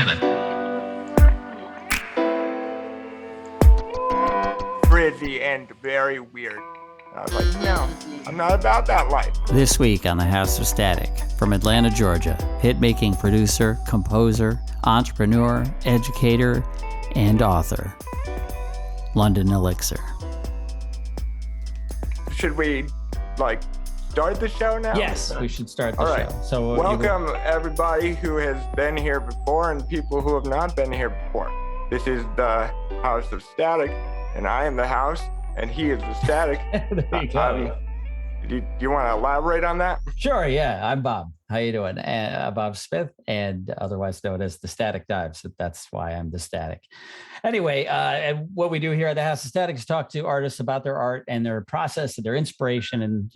minute. Frizzy and very weird. I was like, no, I'm not about that life. This week on the House of Static, from Atlanta, Georgia, hit-making producer, composer, entrepreneur, educator, and author, London Elixir. Should we, start the show now? Yes, we should start the All right. show. So, welcome everybody who has been here before and people who have not been here before. This is the House of Static, and I am the house, and he is the static. There you go. Do you want to elaborate on that? Sure, yeah. I'm Bob. How you doing? Bob Smith, and otherwise known as the Static Dives. So that's why I'm the Static. Anyway, and what we do here at the House of Static is talk to artists about their art and their process and their inspiration and,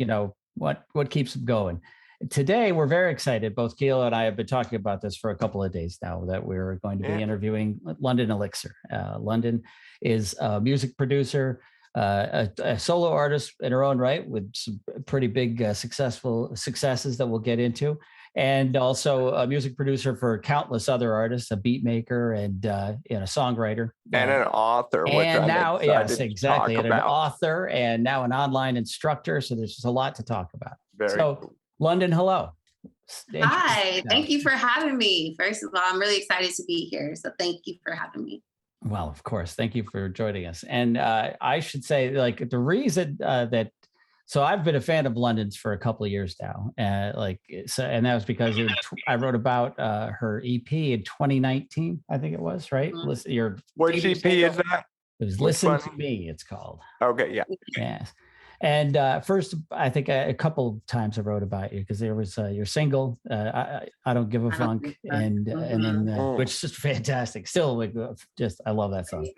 what keeps them going. Today, we're very excited. Both Keela and I have been talking about this for a couple of days now, that we're going to be interviewing London Elixir. London is a music producer, a solo artist in her own right, with some pretty big successes that we'll get into, and also a music producer for countless other artists, a beat maker and a songwriter and an author. And now, yes, exactly, and an author, and now an online instructor. So there's just a lot to talk about. Very cool. London, hello. Hi, thank you for having me. First of all, I'm really excited to be here. So thank you for having me. Well, of course. Thank you for joining us. And I should say, the reason so I've been a fan of London's for a couple of years now. And that was because I wrote about her EP in 2019, I think it was, right? Mm-hmm. What EP is that? It was Listen to Me, it's called. Okay, yeah. Yes. And first, I think a couple of times I wrote about you, because there was your single, I Don't Give a Funk, and then which is just fantastic. Still, I love that song.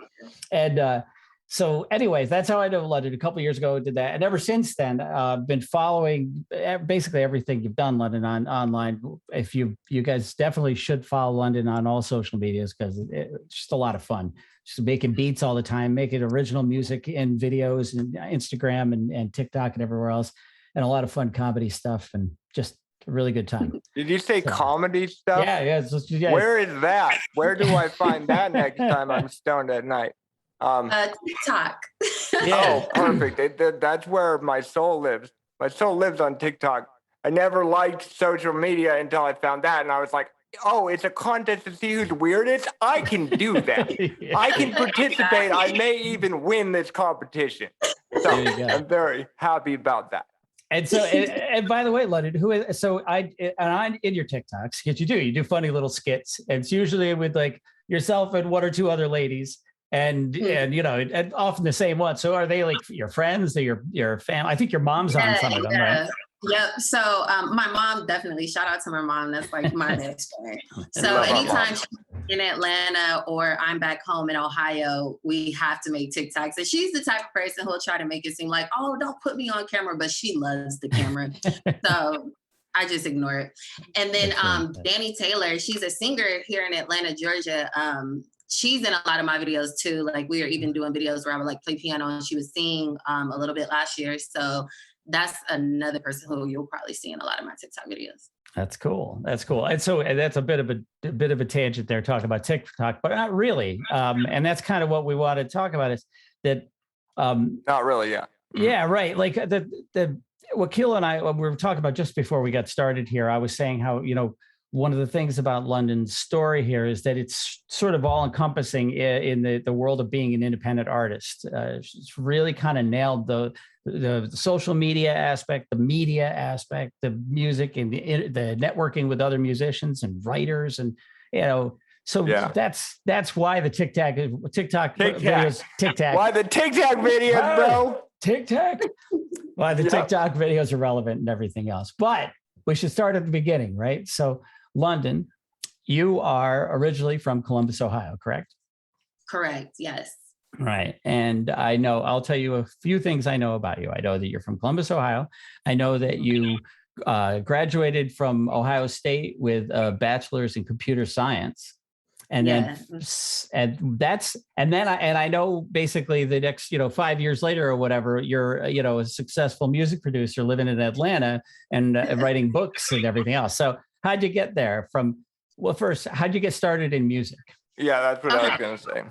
And so anyways, that's how I know London. A couple of years ago, I did that. And ever since then, I've been following basically everything you've done, London, online. If you guys definitely should follow London on all social medias, because it's just a lot of fun. Just making beats all the time, making original music and videos and Instagram and TikTok and everywhere else, and a lot of fun comedy stuff, and just a really good time. Did you say comedy stuff? Yeah. Where is that? Where do I find that next time I'm stoned at night? TikTok. Oh, perfect. That's where my soul lives. My soul lives on TikTok. I never liked social media until I found that, and I was like, oh, it's a contest to see who's weirdest. I can do that. Yeah. I can participate. I may even win this competition. So I'm very happy about that. And so, and by the way, London, I'm in your TikToks, because you do funny little skits. And it's usually with yourself and one or two other ladies, and often the same one. So are they your friends? They're your family? I think your mom's on some of them, right? Yep. So my mom, definitely, shout out to my mom. That's my best friend. So anytime she's in Atlanta or I'm back home in Ohio, we have to make TikToks. And she's the type of person who'll try to make it seem like, oh, don't put me on camera, but she loves the camera. So I just ignore it. And then Danny Taylor, she's a singer here in Atlanta, Georgia. She's in a lot of my videos too. We are even doing videos where I would play piano, and she was singing a little bit last year. So that's another person who you'll probably see in a lot of my TikTok videos. That's cool. And so that's a bit of a tangent there, talking about TikTok, but not really. And that's kind of what we want to talk about, is that. Not really, yeah. Yeah, right. What Keela and I, we were talking about just before we got started here, I was saying how, one of the things about London's story here is that it's sort of all encompassing in the world of being an independent artist. It's really kind of nailed the social media aspect, the media aspect, the music, and the networking with other musicians and writers, and that's why the TikTok videos. Why the TikTok videos, bro? TikTok. Why the TikTok videos are relevant and everything else. But we should start at the beginning, right? So, London, you are originally from Columbus, Ohio, correct? Correct, yes. Right. And I'll tell you a few things I know about you. I know that you're from Columbus, Ohio. I know that you graduated from Ohio State with a bachelor's in computer science. And then, I know basically the next, 5 years later or whatever, you're, a successful music producer living in Atlanta and writing books and everything else. So how'd you get there from Well, first, how'd you get started in music? Yeah, that's what I was Okay. gonna say.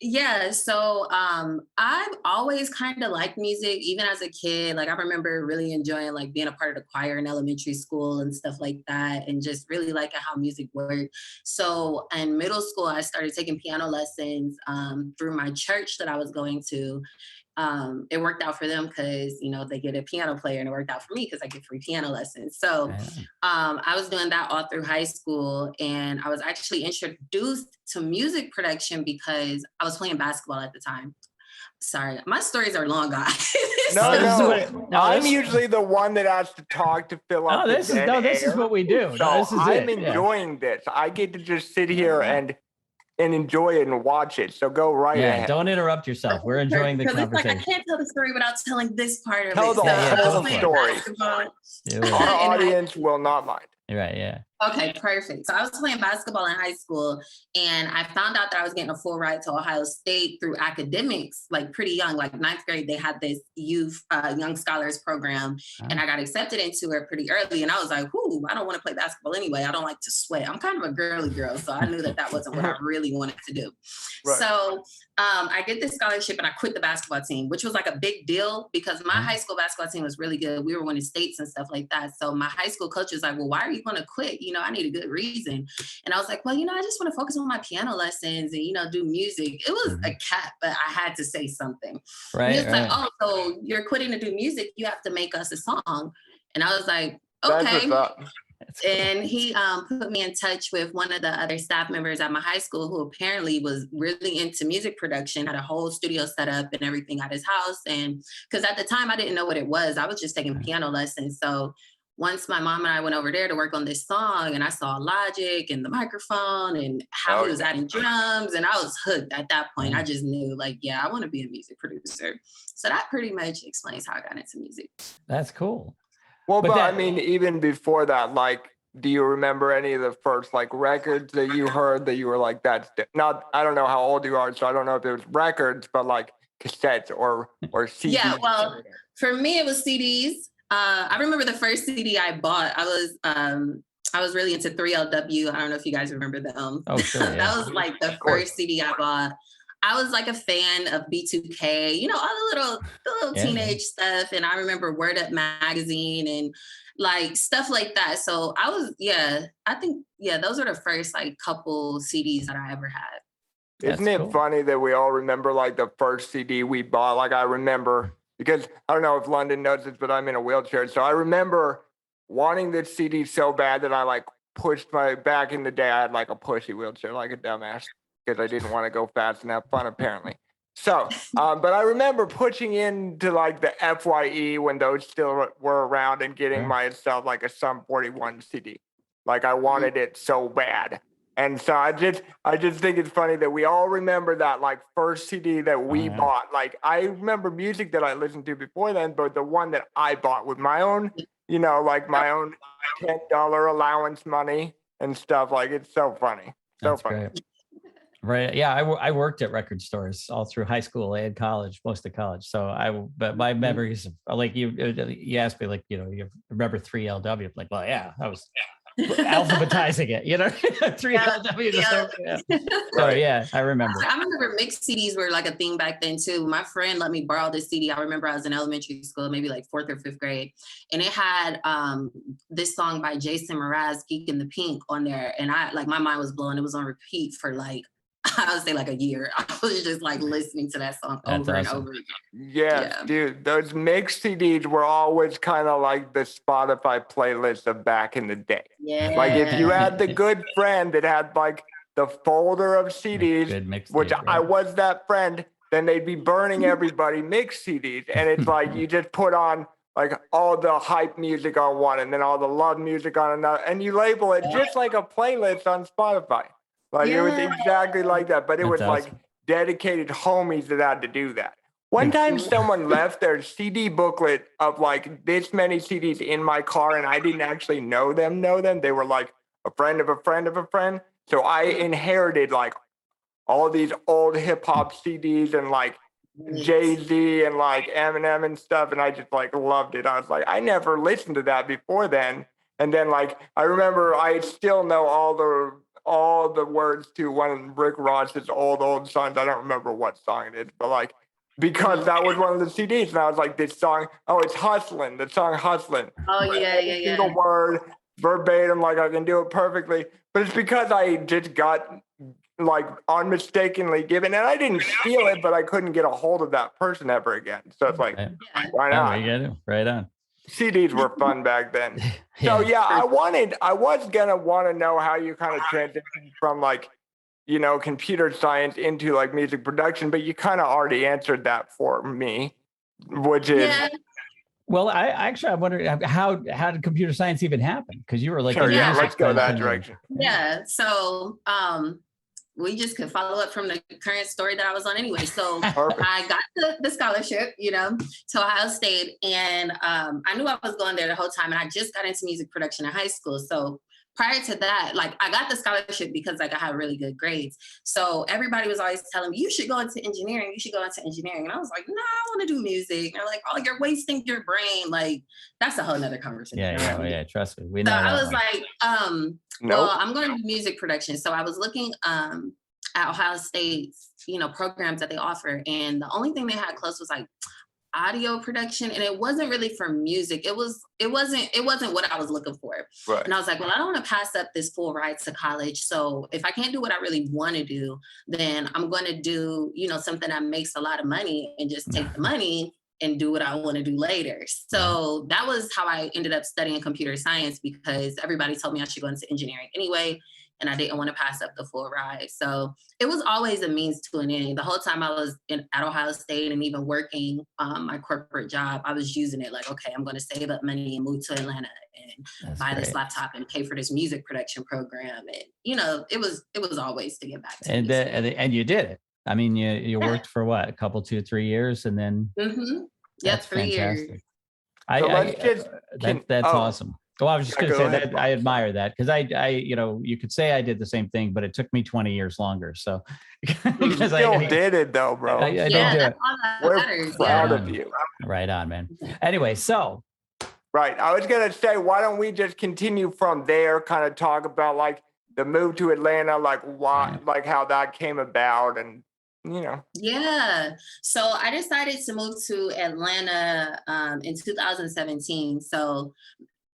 Yeah, so I've always kind of liked music, even as a kid. Like I remember really enjoying like being a part of the choir in elementary school and stuff like that, and just really liking how music worked. So in middle school, I started taking piano lessons through my church that I was going to. It worked out for them because they get a piano player, and it worked out for me because I get free piano lessons. So Yeah. I was doing that all through high school, and I was actually introduced to music production because I was playing basketball at the time. Sorry, my stories are long, guys. No, No, this is no. what. No, I'm this. usually the one that has to talk to fill up No, the this is dead no. This is air. what we do. So No, this is I'm it. Yeah. enjoying this. I get to just sit here and enjoy it and watch it. So go right Yeah. ahead. Don't interrupt yourself. We're enjoying the Because it's like I conversation. can't tell the story without telling this part of Tell it. the So Yeah, I was whole playing story. basketball. Do it. Our in high audience will not mind. Right. Yeah. Okay, perfect. So I was playing basketball in high school, and I found out that I was getting a full ride to Ohio State through academics, like pretty young, like ninth grade. They had this youth young scholars program, and I got accepted into it pretty early. And I was like, "Whoo, I don't want to play basketball anyway. I don't like to sweat. I'm kind of a girly girl, so I knew that that wasn't what I really wanted to do." Right. So I get this scholarship, and I quit the basketball team, which was like a big deal because my high school basketball team was really good. We were winning states and stuff like that. So my high school coach was like, "Well, why are you going to quit? I need a good reason." And I was like, "Well, I just want to focus on my piano lessons and, do music." It was a cap, but I had to say something. And he Right. was like, Right. "Oh, so you're quitting to do music. You have to make us a song." And I was like, That's what's "Okay." up. That's cool. And he put me in touch with one of the other staff members at my high school who apparently was really into music production, had a whole studio set up and everything at his house. And because at the time I didn't know what it was, I was just taking piano lessons. So once my mom and I went over there to work on this song, and I saw Logic and the microphone and how Oh, he was yeah. adding drums, and I was hooked at that point. Yeah. I just knew, like, yeah, I want to be a music producer. So that pretty much explains how I got into music. That's cool. Well, But but I that- mean, even before that, like, do you remember any of the first like records that you heard that you were like, that's not, I don't know how old you are, so I don't know if it was records, but like cassettes or CDs. Yeah, well, for me, it was CDs. I remember the first CD I bought. I was really into 3LW. I don't know if you guys remember them. Oh, sure. Yeah. That was like the first CD I bought. I was like a fan of B2K, all the little Yeah. teenage stuff. And I remember Word Up magazine and like stuff like that. So I think those were the first like couple CDs that I ever had. Isn't That's it cool. funny that we all remember like the first CD we bought? Like I remember, because I don't know if London knows this, but I'm in a wheelchair. So I remember wanting this CD so bad that I like pushed back in the day, I had like a pushy wheelchair, like a dumbass, because I didn't want to go fast and have fun apparently. So, but I remember pushing into like the FYE when those still were around and getting myself like a Sum 41 CD. Like I wanted it so bad. And so I just think it's funny that we all remember that like first CD that we bought. Like I remember music that I listened to before then, but the one that I bought with my own, like my own $10 allowance money and stuff. Like it's so funny. So That's funny. great. Right. Yeah. I worked at record stores all through high school and college, most of college. So but my memories, like you asked me, like, you remember 3LW? I'm like, well, yeah, I was alphabetizing it, 3LW. So yeah, I remember. I remember mixed CDs were like a thing back then too. My friend let me borrow this CD. I remember I was in elementary school, maybe like 4th or 5th grade. And it had this song by Jason Mraz, Geek in the Pink on there. And my mind was blown. It was on repeat for like, I would say like a year. I was just like listening to that song over and over again. Yes, dude, those mixed CDs were always kind of like the Spotify playlist of back in the day. Yeah. Like if you had the good friend that had like the folder of CDs, which I was that friend, then they'd be burning everybody mixed CDs. And it's like you just put on like all the hype music on one and then all the love music on another. And you label it just like a playlist on Spotify. Like it was exactly like that, but it was like dedicated homies that had to do that. One time someone left their CD booklet of like this many CDs in my car and I didn't actually know them. They were like a friend of a friend of a friend. So I inherited like all these old hip hop CDs and like Jay-Z and like Eminem and stuff. And I just like loved it. I was like, I never listened to that before then. And then like I remember I still know all the words to one of Rick Ross's old songs. I don't remember what song it is, but like because that was one of the CDs, and I was like, this song, oh, it's Hustlin', the song Hustlin'. Oh yeah, yeah, yeah. Single word, verbatim, like I can do it perfectly. But it's because I just got like unmistakably given, and I didn't steal it, but I couldn't get a hold of that person ever again. So it's like, why Oh, not? you got it. Right on. CDs were fun back then. So yeah, I was gonna want to know how you kind of transitioned from like, you know, computer science into like music production, but you kind of already answered that for me, which is Well, I wondered how did computer science even happen? Because you were like, sure, yeah, let's go that person. direction. Yeah. So we just could follow up from the current story that I was on anyway. So I got the scholarship, you know, to Ohio State, and I knew I was going there the whole time, and I just got into music production in high school. So prior to that, like I got the scholarship because like I had really good grades. So everybody was always telling me, you should go into engineering, you should go into engineering. And I was like, no, I want to do music. And they're like, oh, you're wasting your brain. Like that's a whole nother conversation. Yeah. Trust me. We know. So I was like, well, I'm going to do music production. So I was looking at Ohio State's, you know, programs that they offer. And the only thing they had close was like audio production, and it wasn't really for music. It wasn't what I was looking for. Right. And I was like, well, I don't want to pass up this full ride to college. So if I can't do what I really want to do, then I'm going to do, you know, something that makes a lot of money and just take the money and do what I want to do later. So that was how I ended up studying computer science, because everybody told me I should go into engineering anyway, and I didn't want to pass up the full ride. So it was always a means to an end. The whole time I was at Ohio State and even working my corporate job, I was using it like, okay, I'm going to save up money and move to Atlanta and buy this laptop and pay for this music production program. And, you know, it was always to get back to and you did it. I mean, you worked for what, a couple, 2-3 years, and then that's 3 years. That's awesome. Well, I was just going to say that I admire that, because I, you know, you could say I did the same thing, but it took me 20 years longer. So because I did it though, bro. I did do it. We're proud of you. Right on, man. Anyway, so. Right. I was going to say, why don't we just continue from there, kind of talk about like the move to Atlanta, like why, like how that came about, and you know. Yeah. So I decided to move to Atlanta in 2017. So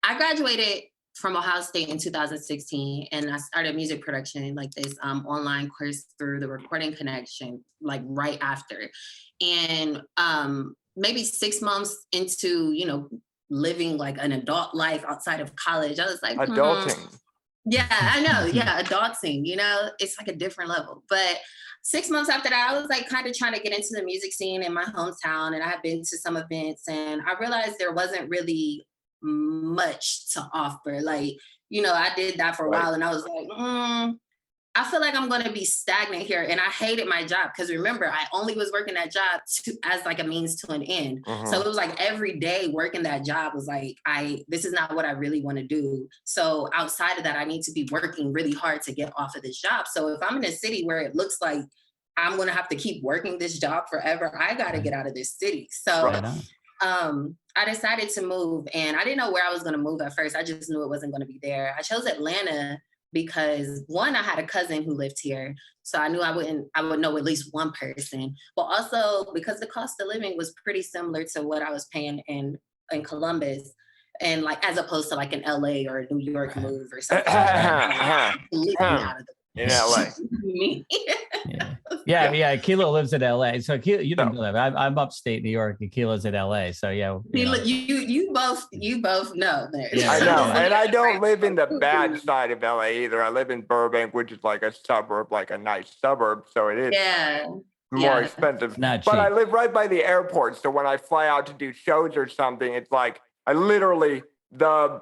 I graduated from Ohio State in 2016, and I started music production, like this online course through the Recording Connection, like right after. And maybe 6 months into, you know, living like an adult life outside of college, I was like, adulting. Yeah, I know. Yeah, adulting, you know, it's like a different level. But 6 months after that, I was like kind of trying to get into the music scene in my hometown, and I had been to some events, and I realized there wasn't really much to offer. Like, you know, I did that for a while, and I was like, I feel like I'm going to be stagnant here. And I hated my job, because remember, I only was working that job as like a means to an end. So it was like every day working that job was like, this is not what I really want to do. So outside of that, I need to be working really hard to get off of this job. So if I'm in a city where it looks like I'm going to have to keep working this job forever, I got to get out of this city. So I decided to move, and I didn't know where I was going to move at first. I just knew it wasn't going to be there. I chose Atlanta because one, I had a cousin who lived here. So I knew I would know at least one person, but also because the cost of living was pretty similar to what I was paying in Columbus, and like, as opposed to like an LA or a New York move or something. In LA. Yeah. Kilo lives in LA. So Kilo, you don't know that. I'm upstate New York, and Kilo's in LA. So yeah. You both know there. I know. And I don't live in the bad side of LA either. I live in Burbank, which is like a suburb, like a nice suburb. So it is more expensive. But I live right by the airport. So when I fly out to do shows or something, it's like the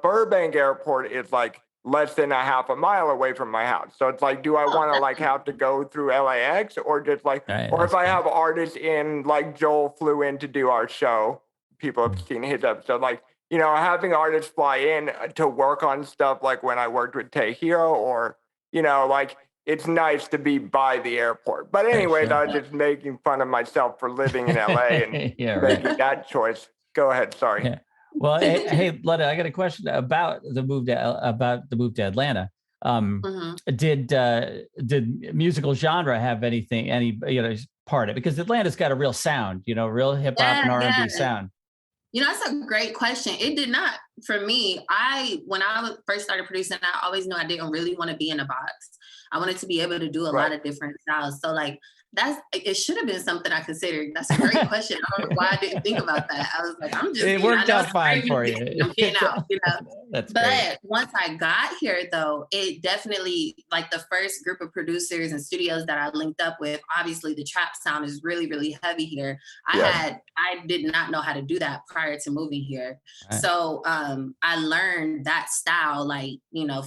Burbank airport is like less than a half a mile away from my house. So it's like, do I want to like have to go through LAX, or just like, or if I have artists in, like Joel flew in to do our show, people have seen his episode, like, you know, having artists fly in to work on stuff, like when I worked with Tay Hero, or, you know, like, it's nice to be by the airport. But anyways, I was just making fun of myself for living in LA and making that choice. Go ahead. Sorry. Yeah. Well, hey, Letta, I got a question about the move to Atlanta. Mhm. Did musical genre have any part of it? Because Atlanta's got a real sound, real hip hop Yeah, and R&B yeah. sound. That's a great question. It did not for me. When I first started producing, I always knew I didn't really want to be in a box. I wanted to be able to do a lot Right. of different styles. So like it should have been something I considered. That's a great question. I don't know why I didn't think about that. I was like, I'm just It being, I worked know out it's fine for crazy. you. I'm getting out, That's great. But once I got here, though, it definitely, like the first group of producers and studios that I linked up with, obviously the trap sound is really, really heavy here. Yes. I did not know how to do that prior to moving here. Right. So I learned that style, like,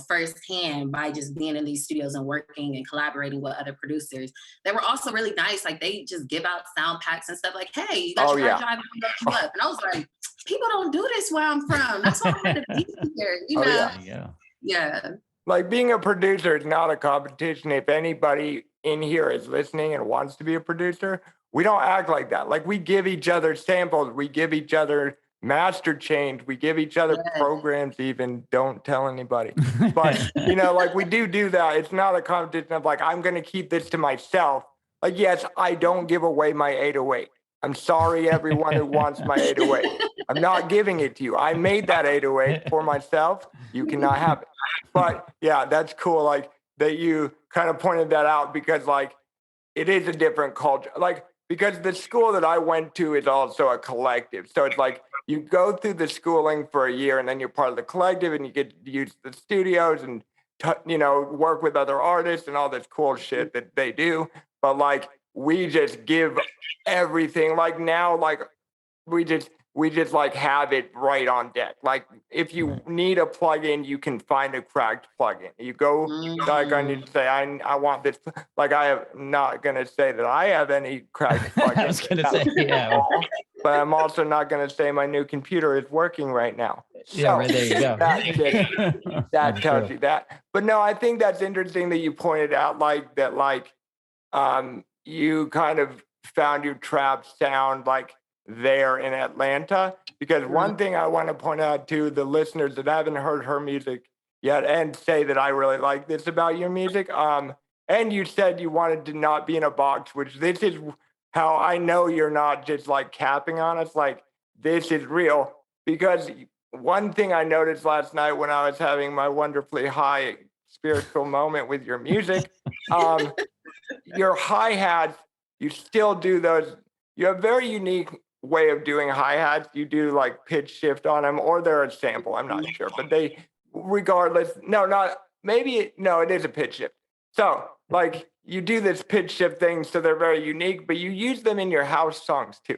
firsthand by just being in these studios and working and collaborating with other producers. They were also really nice. Like they just give out sound packs and stuff like, hey, you got Oh, your hard yeah. drive, I'm gonna hook you up. And I was like, people don't do this where I'm from. That's why I wanted to be here, Oh, yeah. There you go. Yeah. Like being a producer is not a competition. If anybody in here is listening and wants to be a producer, we don't act like that. Like we give each other samples, we give each other master change, we give each other Yeah. programs, even don't tell anybody. But like we do that. It's not a competition of like, I'm gonna keep this to myself. Like, yes, I don't give away my 808. I'm sorry, everyone who wants my 808. I'm not giving it to you. I made that 808 for myself. You cannot have it. But yeah, that's cool. Like that you kind of pointed that out because like it is a different culture. Like because the school that I went to is also a collective. So it's like you go through the schooling for a year and then you're part of the collective and you get to use the studios and work with other artists and all this cool shit that they do. But like we just give everything. Like now, like we just like have it right on deck. Like if you need a plugin, you can find a cracked plugin. You go like I need to say I want this. Like I am not gonna say that I have any cracked plugins. I was gonna say, yeah. But I'm also not gonna say my new computer is working right now. Yeah, right there you go. That tells you that. But no, I think that's interesting that you pointed out like that, like you kind of found your trap sound like there in Atlanta. Because one thing I want to point out to the listeners that haven't heard her music yet and say that I really like this about your music. And you said you wanted to not be in a box, which this is how I know you're not just like capping on us. Like this is real. Because one thing I noticed last night when I was having my wonderfully high spiritual moment with your music, your hi-hats, you still do those. You have very unique way of doing hi-hats. You do like pitch shift on them, or they're a sample. I'm not sure, but they, regardless, it is a pitch shift. So like you do this pitch shift thing, so they're very unique, but you use them in your house songs too,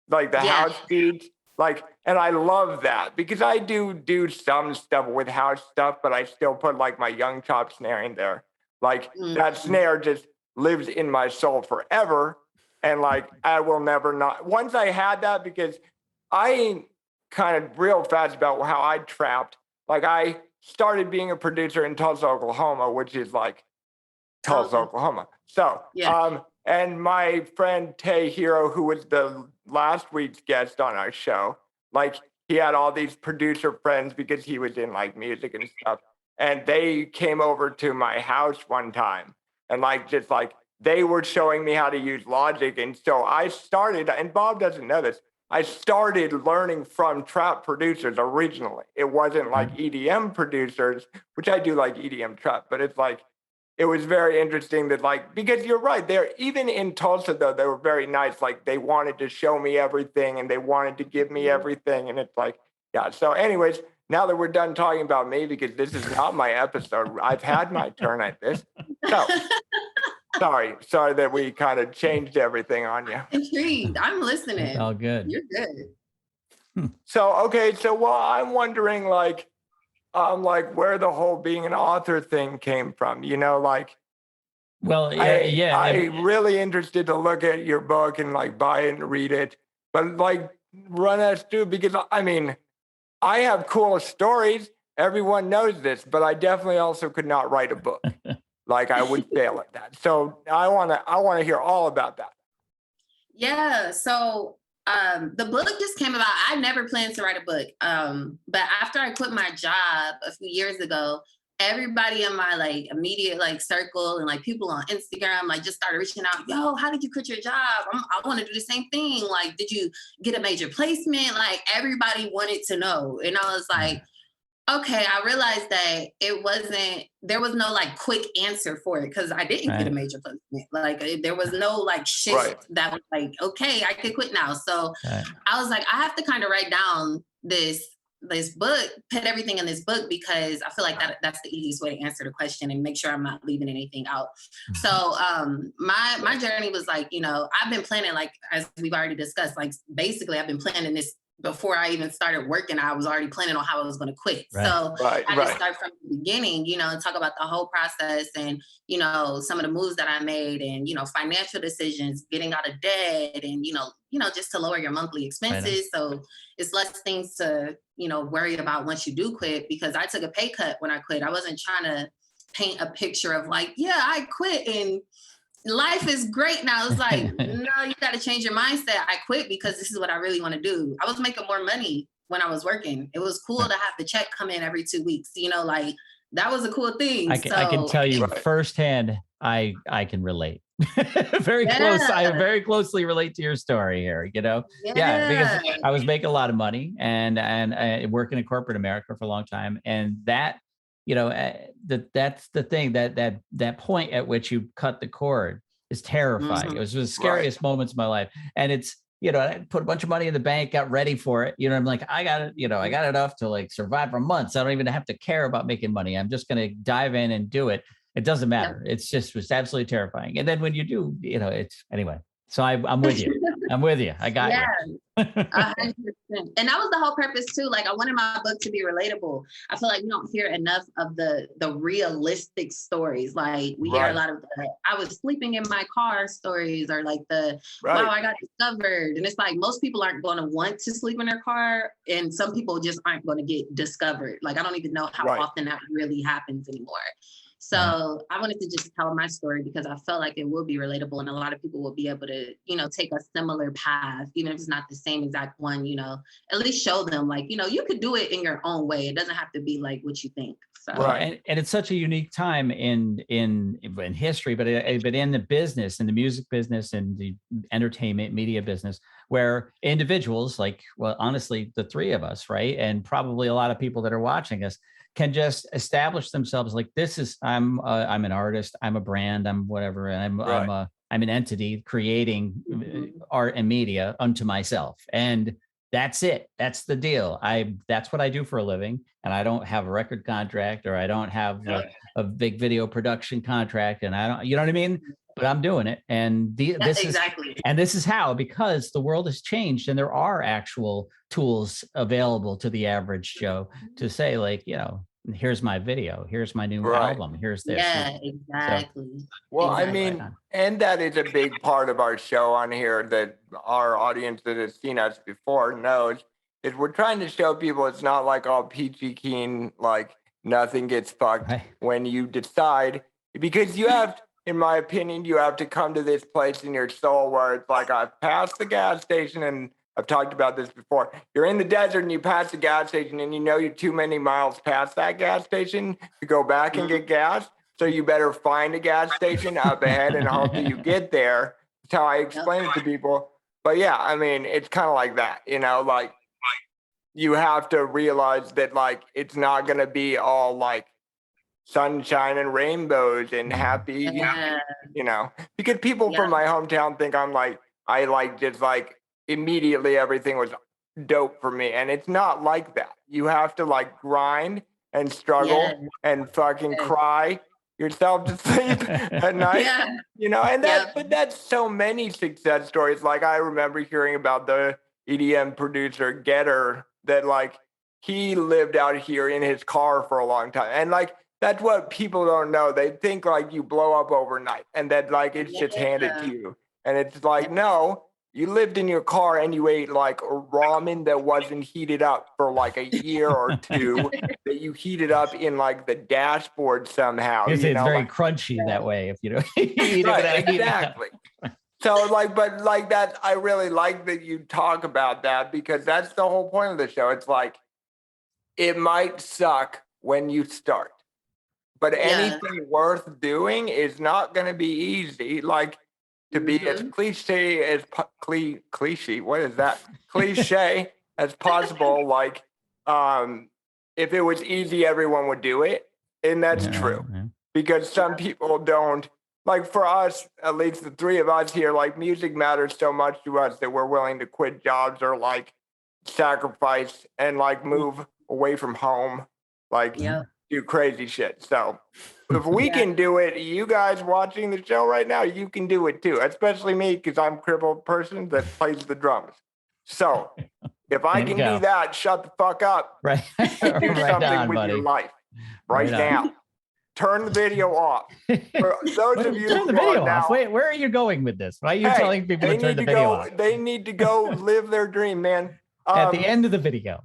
like the house beats. Like, and I love that because I do some stuff with house stuff, but I still put like my young chop snare in there. Like that snare just lives in my soul forever. And like, I will never not, once I had that, because I ain't kind of real fast about how I trapped. Like I started being a producer in Tulsa, Oklahoma, which is like Tulsa, Oklahoma. So, and my friend Tay Hero, who was the last week's guest on our show, like he had all these producer friends because he was in like music and stuff. And they came over to my house one time and like, just like, they were showing me how to use Logic. And so I started, and Bob doesn't know this, I started learning from trap producers originally. It wasn't like EDM producers, which I do like EDM trap, but it's like, it was very interesting that like, because you're right, they're even in Tulsa though, they were very nice. Like they wanted to show me everything and they wanted to give me everything. And it's like, yeah. So anyways, now that we're done talking about me, because this is not my episode, I've had my turn at this. So sorry that we kind of changed everything on you. Intrigued. I'm listening. It's all good. You're good. So, okay. So, well, I'm wondering like where the whole being an author thing came from, like, well, I'm really interested to look at your book and like buy it and read it, but like run us through, because I mean, I have cool stories. Everyone knows this, but I definitely also could not write a book. Like I would fail at that. So I want to hear all about that. Yeah. So The book just came about. I never planned to write a book. But after I quit my job a few years ago, everybody in my like immediate like circle and like people on Instagram like just started reaching out. Yo, how did you quit your job? I want to do the same thing. Like, did you get a major placement? Like, everybody wanted to know, and I was like, okay, I realized that there was no like quick answer for it because I didn't get a major placement. Like, there was no like shift that was like, okay, I could quit now. So I was like, I have to kind of write down this book, put everything in this book, because I feel like that's the easiest way to answer the question and make sure I'm not leaving anything out. So my journey was like, I've been planning, like, as we've already discussed, like basically I've been planning this before I even started working. I was already planning on how I was going to quit. So I just start from the beginning, and talk about the whole process and, some of the moves that I made and, financial decisions, getting out of debt and, just to lower your monthly expenses. So it's less things to, worry about once you do quit, because I took a pay cut when I quit. I wasn't trying to paint a picture of like, yeah, I quit and life is great now. It's like, no, you got to change your mindset. I quit because this is what I really want to do. I was making more money when I was working. It was cool to have the check come in every 2 weeks. Like that was a cool thing. I can tell you firsthand, I can relate. Very close. I very closely relate to your story here, because I was making a lot of money and I worked in corporate America for a long time. And that, that's the thing, that point at which you cut the cord is terrifying. It was the scariest moments of my life. And it's, I put a bunch of money in the bank, got ready for it. I'm like, I got it, I got enough to like survive for months. I don't even have to care about making money. I'm just going to dive in and do it. It doesn't matter. It's absolutely terrifying. And then when you do, it's anyway. So I'm with you. I'm with you. I got you. 100%. And that was the whole purpose too. Like, I wanted my book to be relatable. I feel like we don't hear enough of the realistic stories. Like, we hear a lot of the I was sleeping in my car stories, or like the wow, I got discovered. And it's like, most people aren't going to want to sleep in their car, and some people just aren't going to get discovered. Like, I don't even know how often that really happens anymore. So I wanted to just tell my story because I felt like it will be relatable, and a lot of people will be able to, take a similar path, even if it's not the same exact one, at least show them like, you could do it in your own way. It doesn't have to be like what you think. So. And it's such a unique time in history, but in the business, in the music business and the entertainment media business, where individuals like, well, honestly, the three of us, right? And probably a lot of people that are watching us can just establish themselves like, this is, I'm an artist, I'm a brand, I'm whatever, and I'm an entity creating art and media unto myself. And that's it. That's the deal. That's what I do for a living. And I don't have a record contract, or I don't have a big video production contract. And I don't, you know what I mean? But I'm doing it. And this is how, because the world has changed and there are actual tools available to the average Joe to say like, here's my video, here's my new album, here's this. Yeah, exactly. So, well, I mean, and that is a big part of our show on here that our audience that has seen us before knows, is we're trying to show people it's not like all peachy keen, like nothing gets fucked when you decide, because you have, in my opinion, you have to come to this place in your soul where it's like, I've passed the gas station, and I've talked about this before. You're in the desert and you pass the gas station and you're too many miles past that gas station to go back and get gas. So you better find a gas station up ahead and hope that you get there. That's how I explain it to people. But yeah, I mean, it's kind of like that, like you have to realize that like, it's not going to be all like sunshine and rainbows and happy, because people from my hometown think I'm like, I like just like, immediately everything was dope for me, and it's not like that. You have to like grind and struggle and fucking cry yourself to sleep at night, and but that's so many success stories. Like, I remember hearing about the EDM producer Getter, that like he lived out here in his car for a long time, and like that's what people don't know. They think like you blow up overnight and that like it's just handed to you, and it's like, no, you lived in your car and you ate like ramen that wasn't heated up for like a year or two, that you heated up in like the dashboard somehow. It's very crunchy that way if you don't eat it. Exactly. So like, but like that, I really like that you talk about that because that's the whole point of the show. It's like, it might suck when you start, but Yeah. anything worth doing is not going to be easy. Like to be as cliche as cliche, what is that? Cliche as possible. Like, if it was easy, everyone would do it. And that's true because some people don't. Like for us, at least the three of us here, like music matters so much to us that we're willing to quit jobs or like sacrifice and like move away from home, like do crazy shit. So if we can do it, you guys watching the show right now, you can do it too, especially me because I'm a crippled person that plays the drums. So if I can do that, shut the fuck up. Right. Do something with buddy. your life right now. Turn the video off. For those of you turn the who video are now, off. Wait, where are you going with this? Why are you telling people to turn the video off? They need to go live their dream, man. At the end of the video.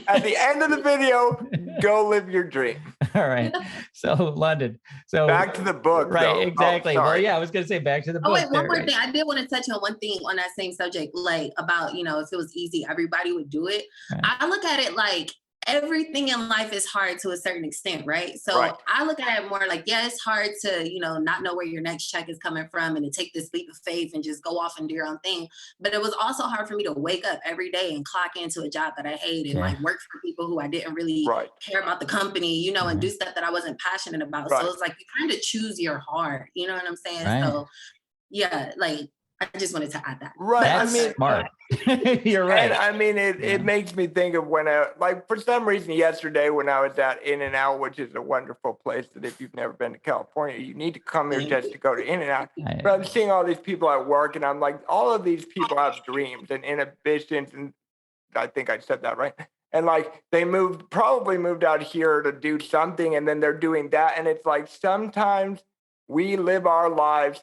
At the end of the video, go live your dream. All right. So London. So back to the book. Right, though. exactly. Well, yeah, I was gonna say back to the book. Oh, wait, one more thing. I did want to touch on one thing on that same subject, like about, you know, if it was easy, everybody would do it. Right. I look at it like everything in life is hard to a certain extent, right? So I look at it more like, yeah, it's hard to, you know, not know where your next check is coming from and to take this leap of faith and just go off and do your own thing. But it was also hard for me to wake up every day and clock into a job that I hate and like work for people who I didn't really care about the company, you know, and do stuff that I wasn't passionate about. So it's like you kind of choose your heart, you know what I'm saying? So yeah, like I just wanted to add that. Right. That's smart. You're right. And I mean, it makes me think of when like for some reason yesterday when I was at In-N-Out, which is a wonderful place that if you've never been to California, you need to come here just to go to In-N-Out. But I'm seeing all these people at work and I'm like, all of these people have dreams and inhibitions. And I think I said that right. And like they probably moved out here to do something and then they're doing that. And it's like, sometimes we live our lives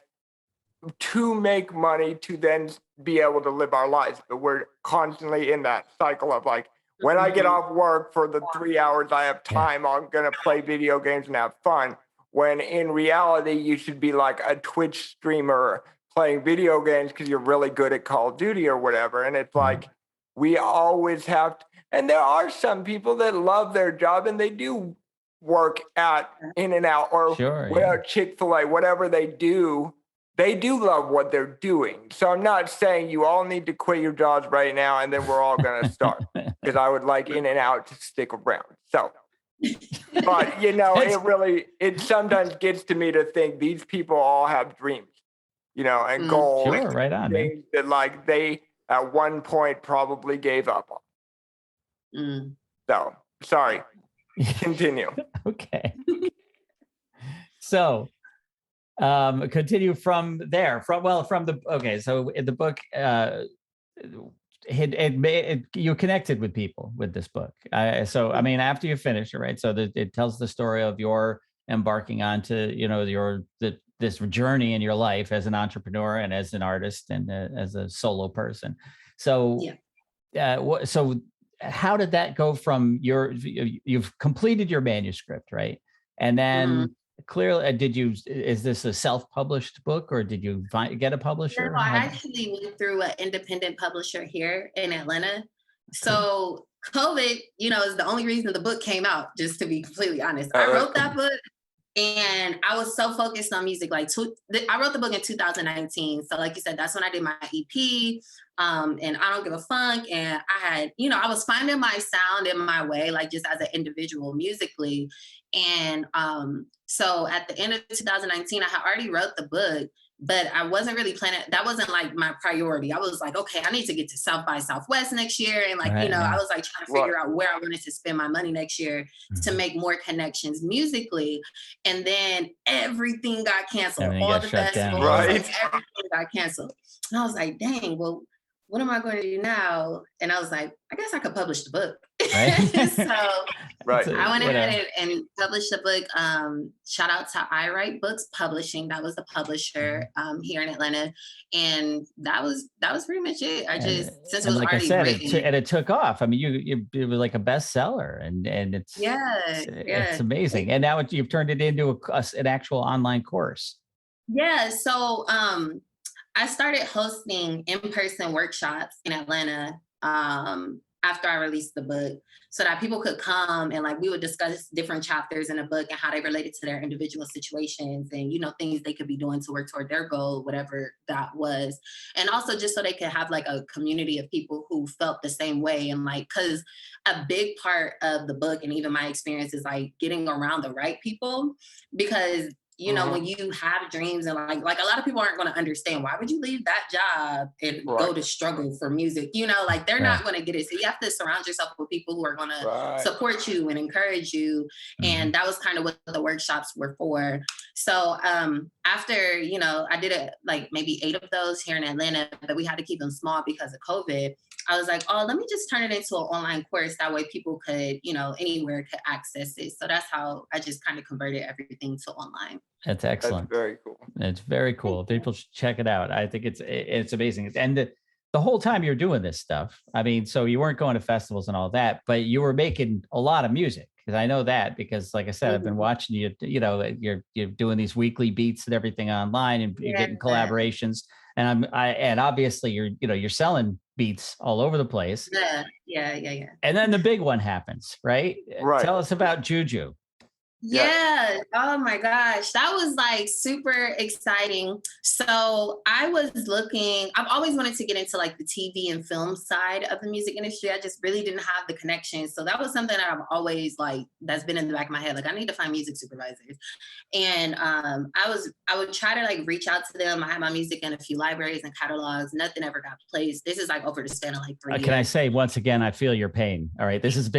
to make money to then be able to live our lives. But we're constantly in that cycle of like, when I get off work for the 3 hours I have time, I'm going to play video games and have fun. When in reality, you should be like a Twitch streamer playing video games because you're really good at Call of Duty or whatever. And it's like, we always have to, and there are some people that love their job and they do work at In-N-Out or Chick-fil-A, whatever they do. They do love what they're doing. So I'm not saying you all need to quit your jobs right now and then we're all going to start because I would like In-N-Out to stick around. So, but you know, it sometimes gets to me to think these people all have dreams, you know, and goals. Sure, right on, man. That like they at one point probably gave up on. So, sorry, continue. Okay. So, continue from there. So in the book, you connected with people with this book. So I mean, after you finish it, right? So it tells the story of your embarking onto, you know, this journey in your life as an entrepreneur and as an artist and as a solo person. So, so how did that go from you've completed your manuscript, right? And then clearly, is this a self-published book or did you get a publisher? No, I actually went through an independent publisher here in Atlanta. So COVID, you know, is the only reason the book came out, just to be completely honest. I wrote that book and I was so focused on music. Like I wrote the book in 2019. So like you said, that's when I did my EP and I Don't Give a Funk. And I had, you know, I was finding my sound in my way, like just as an individual musically. And so at the end of 2019, I had already wrote the book, but I wasn't really planning. That wasn't like my priority. I was like, okay, I need to get to South by Southwest next year. And like, you know, I was like trying to figure out where I wanted to spend my money next year to make more connections musically. And then everything got canceled. Everything all got the shut down. everything got canceled. And I was like, dang, well, what am I going to do now? And I was like, I guess I could publish the book. So I went ahead and published the book. Shout out to I Write Books Publishing. That was the publisher here in Atlanta. And that was pretty much it. Since it was already written. And it took off. I mean, it was like a bestseller and it's it's amazing. And now you've turned it into an actual online course. Yeah. So I started hosting in-person workshops in Atlanta after I released the book, so that people could come and like we would discuss different chapters in the book and how they related to their individual situations and things they could be doing to work toward their goal, whatever that was. And also just so they could have like a community of people who felt the same way. And like, because a big part of the book and even my experience is like getting around the right people, because when you have dreams and like a lot of people aren't going to understand, why would you leave that job and go to struggle for music? Like they're not going to get it. So you have to surround yourself with people who are going to support you and encourage you. And that was kind of what the workshops were for. So after, I did like maybe 8 of those here in Atlanta, but we had to keep them small because of COVID. I was like, oh, let me just turn it into an online course. That way people could, anywhere could access it. So that's how I just kind of converted everything to online. That's excellent. That's very cool. It's very cool. People should check it out. I think it's amazing. And the whole time you're doing this stuff, I mean, so you weren't going to festivals and all that, but you were making a lot of music. Because I know that, because like I said, I've been watching you, you're doing these weekly beats and everything online, and you're getting collaborations. And and obviously you're selling beats all over the place. Yeah. And then the big one happens, right? Tell us about Juju. Yeah. Oh my gosh. That was like super exciting. So I've always wanted to get into like the TV and film side of the music industry. I just really didn't have the connection. So that was something that I've always that's been in the back of my head. Like I need to find music supervisors. And I would try to like reach out to them. I had my music in a few libraries and catalogs. Nothing ever got placed. This is like over the span of like 3 years. Can I say once again, I feel your pain. All right. This is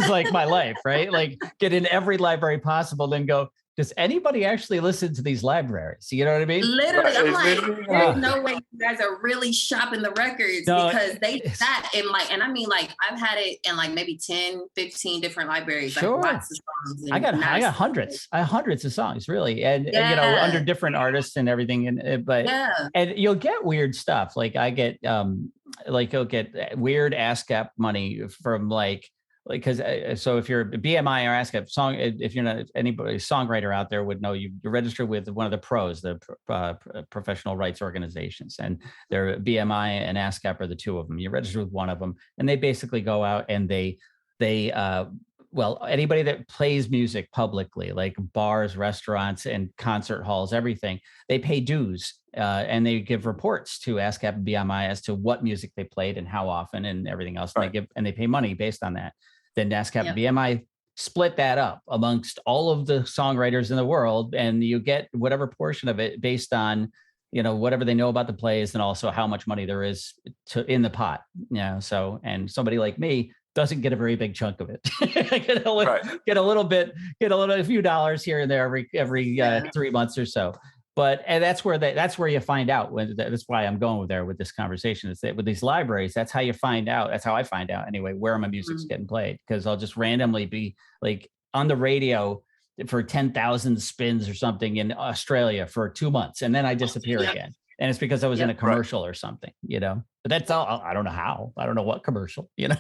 like my life, right? Like get in every library possible, then go, does anybody actually listen to these libraries? You know what I mean? Literally, I'm like, there's no way you guys are really shopping the records, because they that and I mean, like I've had it in like maybe 10, 15 different libraries, like lots of songs. I got hundreds of songs, really, and under different artists and everything, and you'll get weird stuff. Like I get you'll get weird ASCAP money from because so if you're a BMI or ASCAP song, if you're not anybody songwriter out there would know, you're registered with one of the pros, the professional rights organizations, and they're BMI and ASCAP are the two of them. You're registered with one of them, and they basically go out and they anybody that plays music publicly, like bars, restaurants, and concert halls, everything, they pay dues and they give reports to ASCAP and BMI as to what music they played and how often and everything else. And they pay money based on that. Then ASCAP and BMI split that up amongst all of the songwriters in the world, and you get whatever portion of it based on whatever they know about the plays, and also how much money there is in the pot. So, and somebody like me doesn't get a very big chunk of it. get a few dollars here and there every 3 months or so. And that's where you find out. That's why I'm going with this conversation, is that with these libraries, that's how you find out. That's how I find out anyway, where my music's getting played, because I'll just randomly be like on the radio for 10,000 spins or something in Australia for 2 months, and then I disappear again. And it's because I was in a commercial or something, but that's all. I don't know how. I don't know what commercial, Yeah,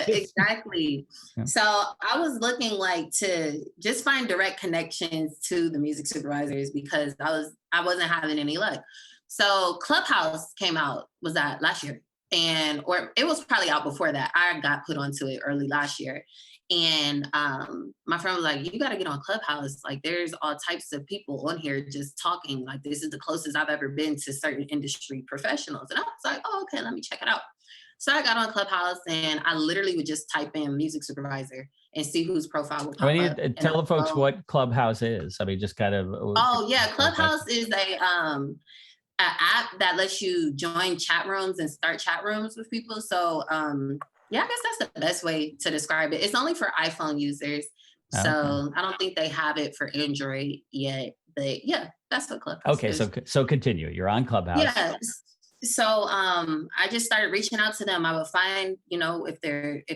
exactly. Yeah. So I was looking to just find direct connections to the music supervisors, because I wasn't having any luck. So Clubhouse came out, was that last year? Or it was probably out before that. I got put onto it early last year. And my friend was like, you got to get on Clubhouse. Like there's all types of people on here just talking. Like this is the closest I've ever been to certain industry professionals. And I was like, oh, okay, let me check it out. So I got on Clubhouse and I literally would just type in music supervisor and see whose profile would pop up. Tell the folks what Clubhouse is. I mean, just kind of. Oh yeah. Clubhouse is an app that lets you join chat rooms and start chat rooms with people. So, yeah, I guess that's the best way to describe it. It's only for iPhone users. So I don't think they have it for Android yet. But yeah, that's what Clubhouse is. So continue. You're on Clubhouse. Yeah. So I just started reaching out to them. I would find, if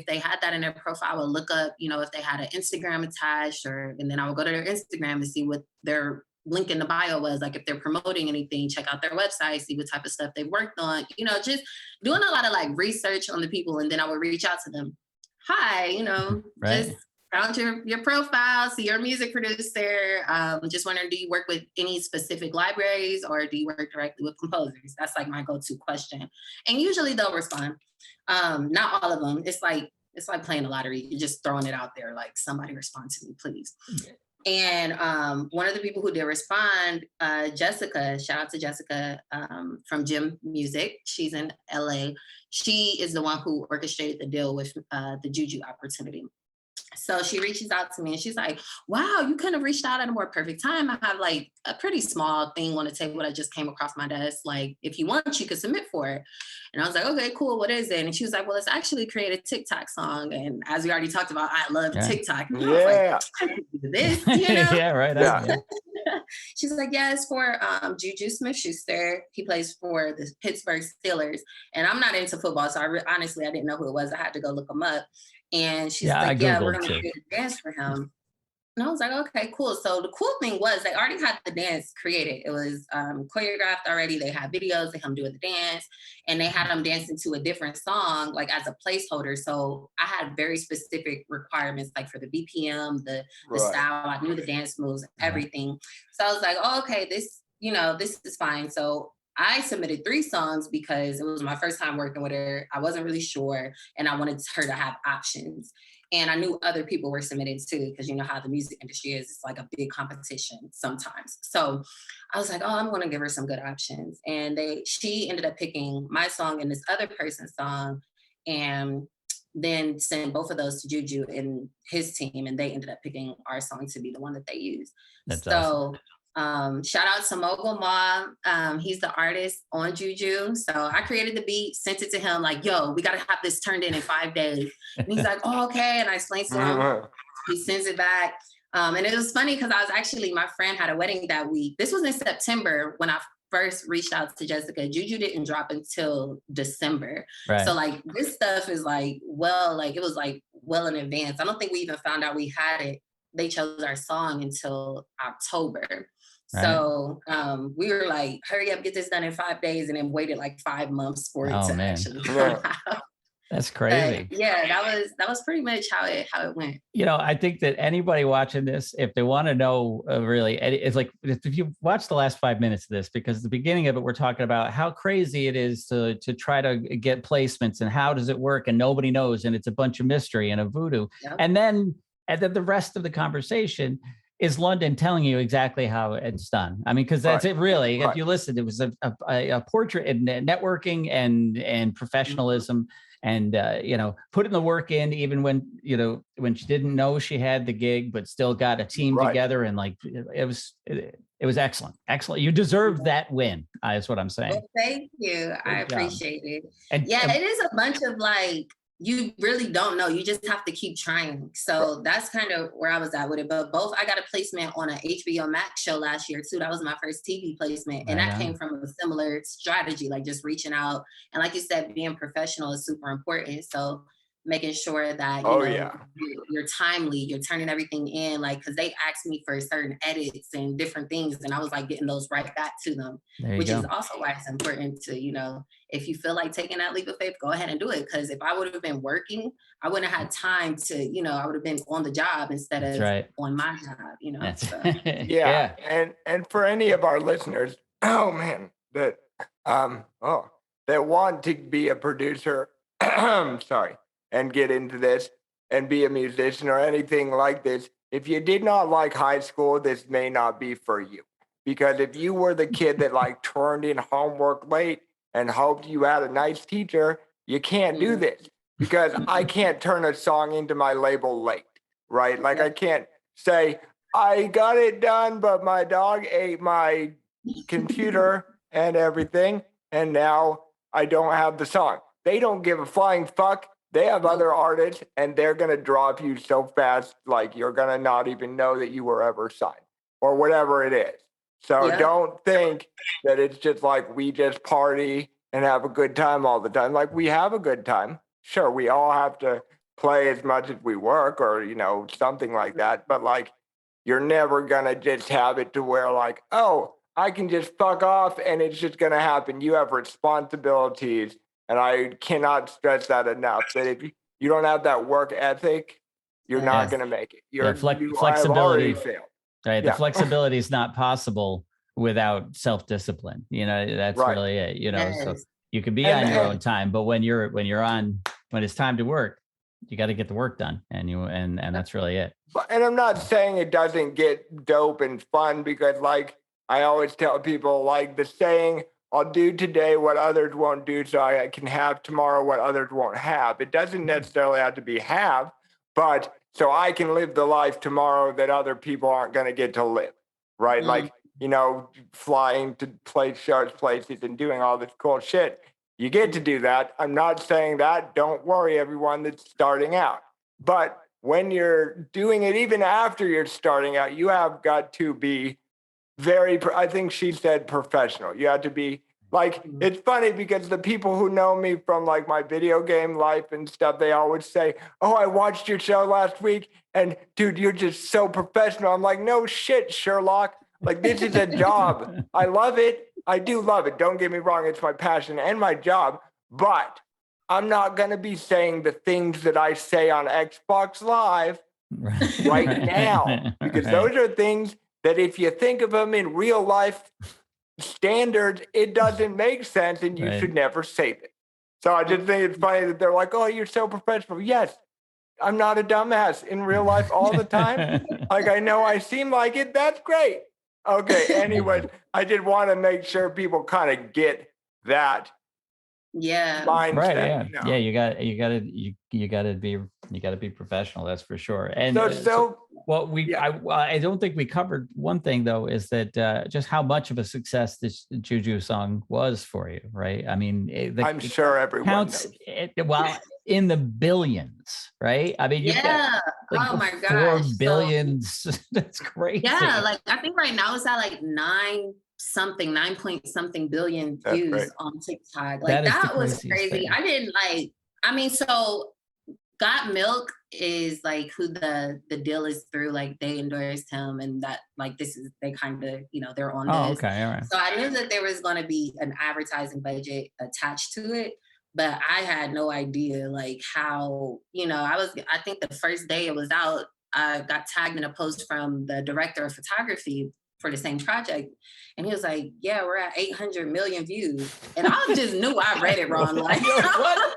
they had that in their profile, I would look up, if they had an Instagram attached, and then I would go to their Instagram and see what their link in the bio was. Like if they're promoting anything, check out their website, see what type of stuff they've worked on, just doing a lot of research on the people. And then I would reach out to them. Hi, right. just found your profile, see you're a music producer. Just wondering, do you work with any specific libraries or do you work directly with composers? That's like my go-to question. And usually they'll respond. Not all of them. It's like playing the lottery. You're just throwing it out there, like somebody respond to me, please. And one of the people who did respond, Jessica, shout out to Jessica from Gym Music. She's in LA. She is the one who orchestrated the deal with the Juju opportunity. So she reaches out to me and she's like, wow, you couldn't have reached out at a more perfect time. I have like a pretty small thing on the table that just came across my desk. Like, if you want, you could submit for it. And I was like, okay, cool. What is it? And she was like, well, it's actually create a TikTok song. And as we already talked about, I love TikTok. And I was like, I can do this, you know? Yeah, right. Yeah. She's like, yeah, it's for Juju Smith-Schuster. He plays for the Pittsburgh Steelers. And I'm not into football, so honestly, I didn't know who it was. I had to go look him up. And she's like, yeah, we're going to create a dance for him. And I was like, okay, cool. So the cool thing was they already had the dance created. It was choreographed already. They had videos of him doing the dance, and they had him dancing to a different song, like as a placeholder. So I had very specific requirements, like for the BPM, the style. I knew the dance moves, everything. So I was like, oh, okay, this is fine. So I submitted 3 songs because it was my first time working with her. I wasn't really sure, and I wanted her to have options. And I knew other people were submitted too, because you know how the music industry is. It's like a big competition sometimes. So I was like, oh, I'm going to give her some good options. And she ended up picking my song and this other person's song, and then sent both of those to Juju and his team, and they ended up picking our song to be the one that they used. That's awesome. Shout out to Mogul Ma. He's the artist on Juju. So I created the beat, sent it to him like, yo, we got to have this turned in 5 days. And he's like, oh, okay. And I explained to him, he sends it back. And it was funny because my friend had a wedding that week. This was in September when I first reached out to Jessica. Juju didn't drop until December. Right. So like this stuff is like, it was like well in advance. I don't think we even found out we had it. They chose our song until October. Right. So we were like, hurry up, get this done in 5 days, and then waited like 5 months for it to actually come out. That's crazy. But yeah, that was pretty much how it went. You know, I think that anybody watching this, if they want to know really, it's like if you watch the last 5 minutes of this, because at the beginning of it, we're talking about how crazy it is to try to get placements and how does it work, and nobody knows, and it's a bunch of mystery and a voodoo. Yep. And then the rest of the conversation is London telling you exactly how it's done. I mean, because that's it really. If you listen, it was a portrait in networking and professionalism, and putting the work in, even when she didn't know she had the gig, but still got a team together, and like it was excellent. You deserve that win. Is what I'm saying. Well, thank you. I appreciate it. And it is a bunch of like, you really don't know. You just have to keep trying. So that's kind of where I was at with it. But I got a placement on an HBO Max show last year too. That was my first TV placement. And that came from a similar strategy, like just reaching out. And like you said, being professional is super important. So making sure that you're timely, you're turning everything in, like, because they asked me for certain edits and different things, and I was like getting those right back to them, which is also why it's important to, if you feel like taking that leap of faith, go ahead and do it. Because if I would have been working, I wouldn't have had time to, I would have been on the job instead of on my job, So. And for any of our listeners, that want to be a producer, sorry, and get into this and be a musician or anything like this, if you did not like high school, this may not be for you. Because if you were the kid that like turned in homework late and hoped you had a nice teacher, you can't do this. Because I can't turn a song into my label late, right? Like I can't say, I got it done, but my dog ate my computer and everything, and now I don't have the song. They don't give a flying fuck. They have other artists, and they're going to drop you so fast, like you're going to not even know that you were ever signed or whatever it is. So don't think that it's just like we just party and have a good time all the time. Like we have a good time. Sure, we all have to play as much as we work or, something like that. But like, you're never going to just have it to where like, oh, I can just fuck off and it's just going to happen. You have responsibilities. And I cannot stress that enough, that if you don't have that work ethic, you're not going to make it. You have flexibility. already failed. Right. The flexibility is not possible without self-discipline. That's really it. So you can be on your own time, but when it's time to work, you got to get the work done, and that's really it. And I'm not saying it doesn't get dope and fun, because like I always tell people, like the saying, I'll do today what others won't do so I can have tomorrow what others won't have. It doesn't necessarily have to be have, but so I can live the life tomorrow that other people aren't going to get to live, right? Like, flying to places and doing all this cool shit. You get to do that. I'm not saying that. Don't worry, everyone that's starting out. But when you're doing it, even after you're starting out, you have got to be I think she said professional. You have to be like, it's funny because the people who know me from like my video game life and stuff, they always say, oh, I watched your show last week and dude, you're just so professional. I'm like, no shit, Sherlock. Like, this is a job. I love it. I do love it. Don't get me wrong. It's my passion and my job, but I'm not going to be saying the things that I say on Xbox Live right now, because those are things that if you think of them in real life standards, it doesn't make sense and you should never say it. So I just think it's funny that they're like, oh, you're so professional. Yes, I'm not a dumbass in real life all the time. Like, I know I seem like it. That's great. Okay. Anyways, I did want to make sure people kind of get that. Yeah. Mindset, right. Yeah. Yeah. You gotta be professional. That's for sure. And I don't think we covered one thing though, is that just how much of a success this Juju song was for you, right? I mean, I'm sure everyone counts. In the billions, right? I mean, you've got like oh my gosh, 4 billion. That's crazy. Yeah, like I think right now it's at like 9 point something billion views on TikTok. Like that was crazy. I didn't like. I mean, so Got Milk is like who the deal is through. Like they endorsed him, and that like they kind of they're on this. Oh, okay, all right. So I knew that there was going to be an advertising budget attached to it. But I had no idea like how, I think the first day it was out, I got tagged in a post from the director of photography for the same project. And he was like, yeah, we're at 800 million views. And I just knew I read it wrong. Like, what?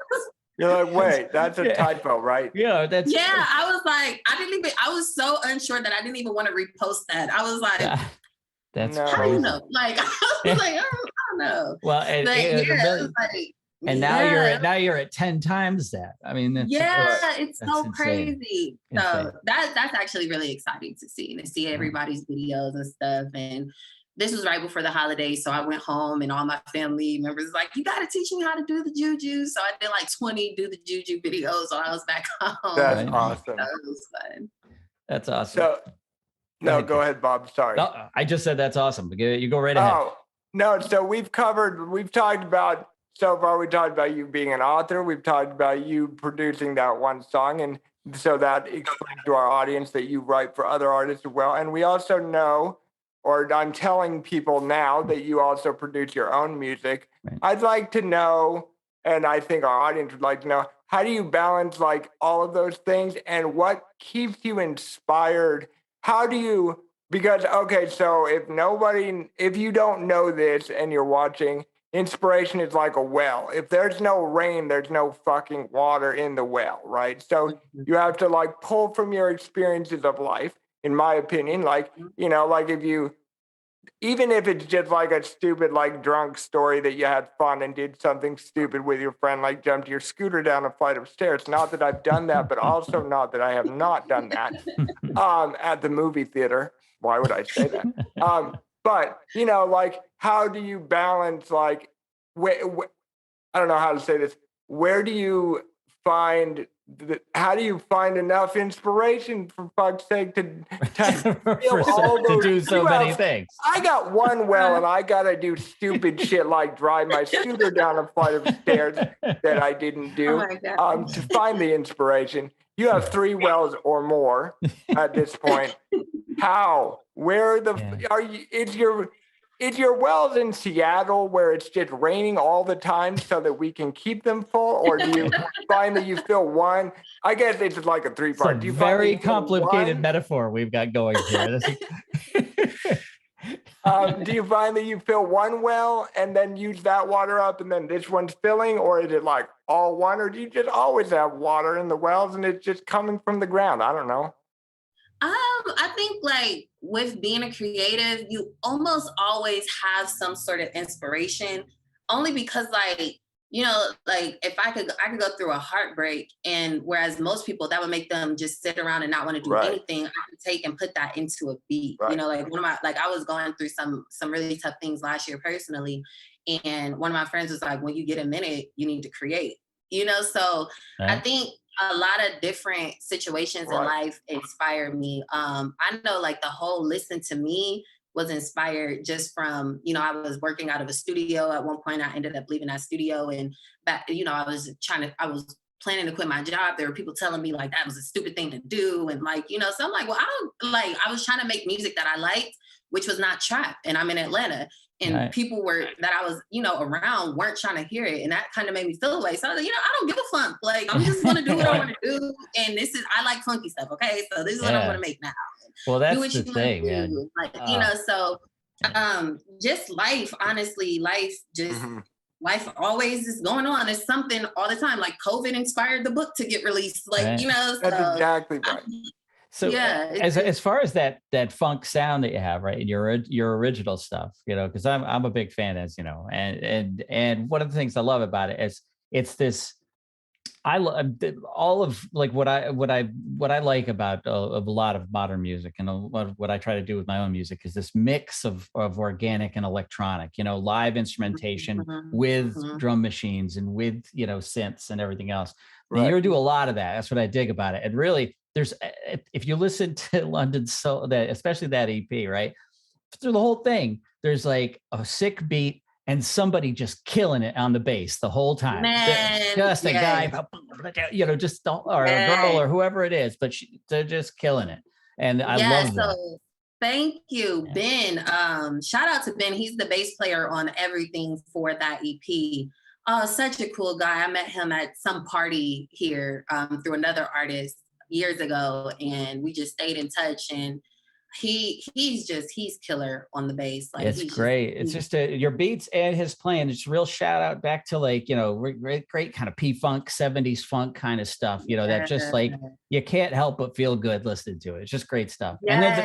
You're like, wait, that's a typo, right? Yeah, I was like, I was so unsure that I didn't even want to repost that. I was like, that's how do you know? Like, I was like, I don't know. Well, and now you're at 10 times that. I mean, it's so insane. Crazy. So that's actually really exciting to see everybody's videos and stuff. And this was right before the holidays, so I went home and all my family members was like, "You got to teach me how to do the juju." So I did like 20 do the juju videos while I was back home. That's awesome. That was fun. That's awesome. So, go ahead, Bob. Sorry. No, I just said that's awesome. You go right ahead. Oh no! So we've talked about. So far, we talked about you being an author. We've talked about you producing that one song. And so that explains to our audience that you write for other artists as well. And we also know, or I'm telling people now, that you also produce your own music. Right. I'd like to know, and I think our audience would like to know, how do you balance like all of those things and what keeps you inspired? How do you, because, okay, so if you don't know this and you're watching, inspiration is like a well. If there's no rain, there's no fucking water in the well, right? So you have to like pull from your experiences of life, in my opinion. Like, like even if it's just like a stupid, like drunk story that you had fun and did something stupid with your friend, like jumped your scooter down a flight of stairs. Not that I've done that, but also not that I have not done that at the movie theater. Why would I say that? But, like, how do you balance, like, I don't know how to say this. Where do you find, how do you find enough inspiration, for fuck's sake, to do so many things? I got one well, and I got to do stupid shit like drive my scooter down a flight of stairs that I didn't do to find the inspiration. You have 3 wells or more at this point. How? Where are you? Is your wells in Seattle where it's just raining all the time so that we can keep them full? Or do you find that you fill one? I guess it's like a It's a three-part. Do you find that very you fill complicated one? metaphor we've got going here. Do you find that you fill one well and then use that water up and then this one's filling? Or is it like all one? Or do you just always have water in the wells and it's just coming from the ground? I don't know. I think like with being a creative, you almost always have some sort of inspiration, only because like, you know, like if I could go through a heartbreak, and whereas most people that would make them just sit around and not want to do Right. anything, I could take and put that into a beat. You Right. know, like one of my, like I was going through some really tough things last year personally, and one of my friends was like, when you get a minute, you need to create. You know, so I Right. think a lot of different situations in Right. life inspire me. I know like the whole Listen to Me was inspired just from, you know, I was working out of a studio at one point. I ended up leaving that studio, and back, you know, I was planning to quit my job. There were people telling me like that was a stupid thing to do. And like, you know, so I'm like, well, I was trying to make music that I liked, which was not trap. And I'm in Atlanta. And Right. people were that I was, you know, around weren't trying to hear it. And that kind of made me feel away. So I was like, you know, I don't give a fuck. Like, I'm just gonna do what I want to do. And I like funky stuff. Okay. So this is what I'm Yeah. gonna make now. Well, Do that's what the you want to thing, man. do. Like, you know, so just life, honestly, Mhm. life always is going on. There's something all the time. Like COVID inspired the book to get released. Like, Right. you know, That's so exactly right. So yeah. as far as that funk sound that you have, right, and your original stuff, you know, because I'm a big fan, as you know, and one of the things I love about it is it's this. I love all of like what I like about of a lot of modern music, and a lot of what I try to do with my own music is this mix of organic and electronic, you know, live instrumentation Mhm, with mhm. drum machines and with, you know, synths and everything else. And Right. you do a lot of that. That's what I dig about it. And really, there's if you listen to London Soul, that especially that EP, right, through the whole thing, there's like a sick beat and somebody just killing it on the bass the whole time. Man, Just a yes, guy, you know, just or a girl yes. or whoever it is, but they're just killing it, and I Yeah, love that. so thank you, Yeah. Ben. Shout out to Ben. He's the bass player on everything for that EP. Oh, such a cool guy. I met him at some party here through another artist years ago, and we just stayed in touch. And he's killer on the bass. Like It's he's just great. It's just your beats and his playing. It's a real shout out back to like, you know, great kind of P-funk, 70s funk kind of stuff, you know, that just yeah, like you can't help but feel good listening to it. It's just great stuff. yes.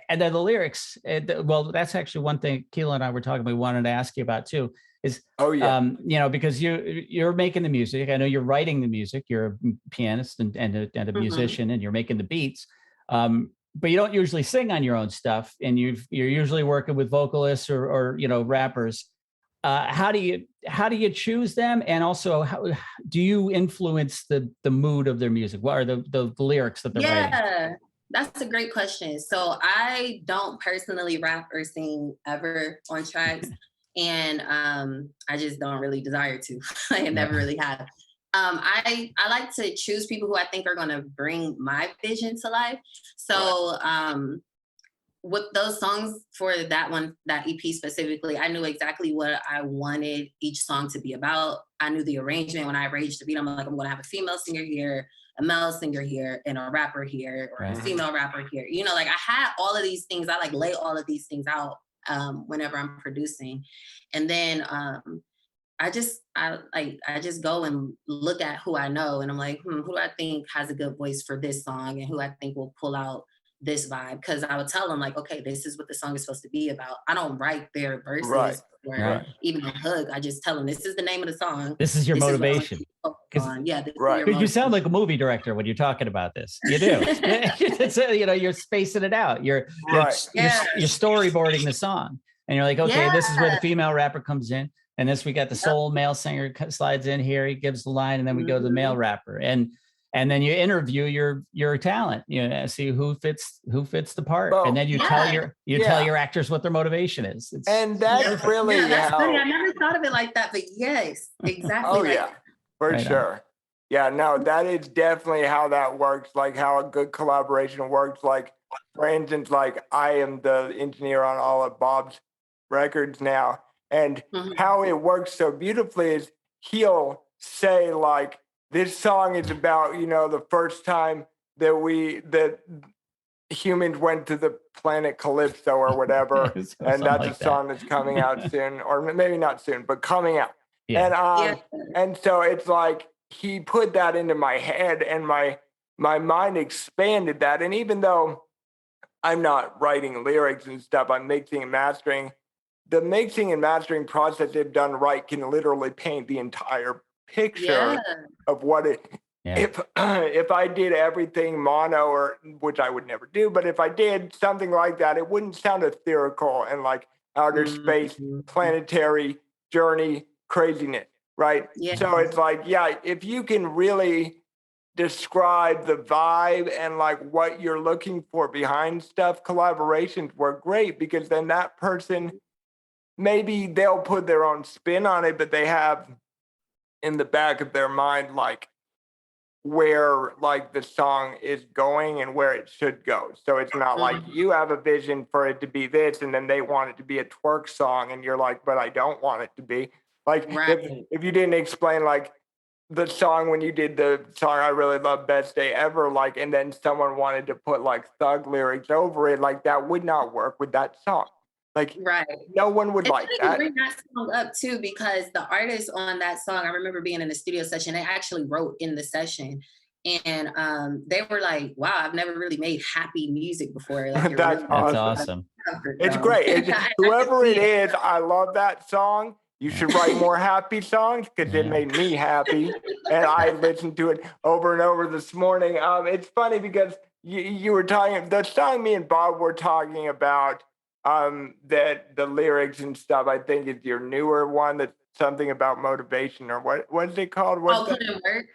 And then the lyrics, well, that's actually one thing Keela and I were talking, we wanted to ask you about too, is Oh yeah. you know, because you're making the music. I know you're writing the music, you're a pianist and a Mhm. musician, and you're making the beats. But you don't usually sing on your own stuff, and you're usually working with vocalists or you know, rappers. How do you choose them, and also how do you influence the mood of their music? What are the lyrics that they're writing? Yeah, that's a great question. So I don't personally rap or sing ever on tracks, and I just don't really desire to. I never Right. really have. I like to choose people who I think are going to bring my vision to life. Right. So with those songs for that EP specifically, I knew exactly what I wanted each song to be about. I knew the arrangement when I arranged the beat. I'm like, I'm going to have a female singer here, a male singer here, and a rapper here, or a Right. female rapper here. You know, like I had all of these things. I like lay all of these things out whenever I'm producing, and then I just go and look at who I know, and I'm like, who do I think has a good voice for this song, and who I think will pull out this vibe. Because I would tell them like, okay, this is what the song is supposed to be about. I don't write their Right. verses or Right. even a hook. I just tell them this is the name of the song. This is your This is what I want you motivation. to focus 'Cause on. Yeah, this is Right. your Because you sound like a motivation. movie director when you're talking about this. You do. It's, you know, you're spacing it out. Right. You're storyboarding the song, and you're like, okay, Yeah. this is where the female rapper comes in, and this we got the Yep. soul male singer slides in here. He gives the line, and then we go to the male Mhm. rapper, and then you interview your talent. You know, see who fits the part, and Well, then Yeah. you tell yeah. your actors what their motivation is. And It's that's perfect. really Yeah, that's funny. I how, never thought of it like that, but yes, exactly oh like yeah, for Right on. sure. Yeah, no, that is definitely how that works, like how a good collaboration works. Like, for instance, like I am the engineer on all of Bob's records now. And Mhm. how it works so beautifully is he'll say like, this song is about, the first time that humans went to the planet Calypso or whatever. And that's a song that's coming out soon, or maybe not soon, but coming out. Yeah. And so it's like he put that into my head, and my mind expanded that. And even though I'm not writing lyrics and stuff, I'm mixing and mastering. The mixing and mastering process, if done right, can literally paint the entire picture of what it. Yeah. If I did everything mono, or which I would never do, but if I did something like that, it wouldn't sound ethereal and like outer space, planetary journey craziness, right? Yeah. So it's like, yeah, if you can really describe the vibe and like what you're looking for behind stuff, collaborations work great, because then that person, maybe they'll put their own spin on it, but they have in the back of their mind like where like the song is going and where it should go. So it's not like you have a vision for it to be this and then they want it to be a twerk song and you're like, but I don't want it to be. Like if you didn't explain like the song when you did the song I really love, Best Day Ever, like, and then someone wanted to put like thug lyrics over it, like that would not work with that song. Like no one would like that. Bring that song up too, because the artist on that song, I remember being in a studio session, they actually wrote in the session, and they were like, wow, I've never really made happy music before. Like, That's awesome. It's great. Whoever it is, I love that song. You should write more happy songs, because it made me happy. And I listened to it over and over this morning. It's funny because you were talking, the song me and Bob were talking about, that the lyrics and stuff, I think is your newer one, that's something about motivation, or what is it called? Put in work.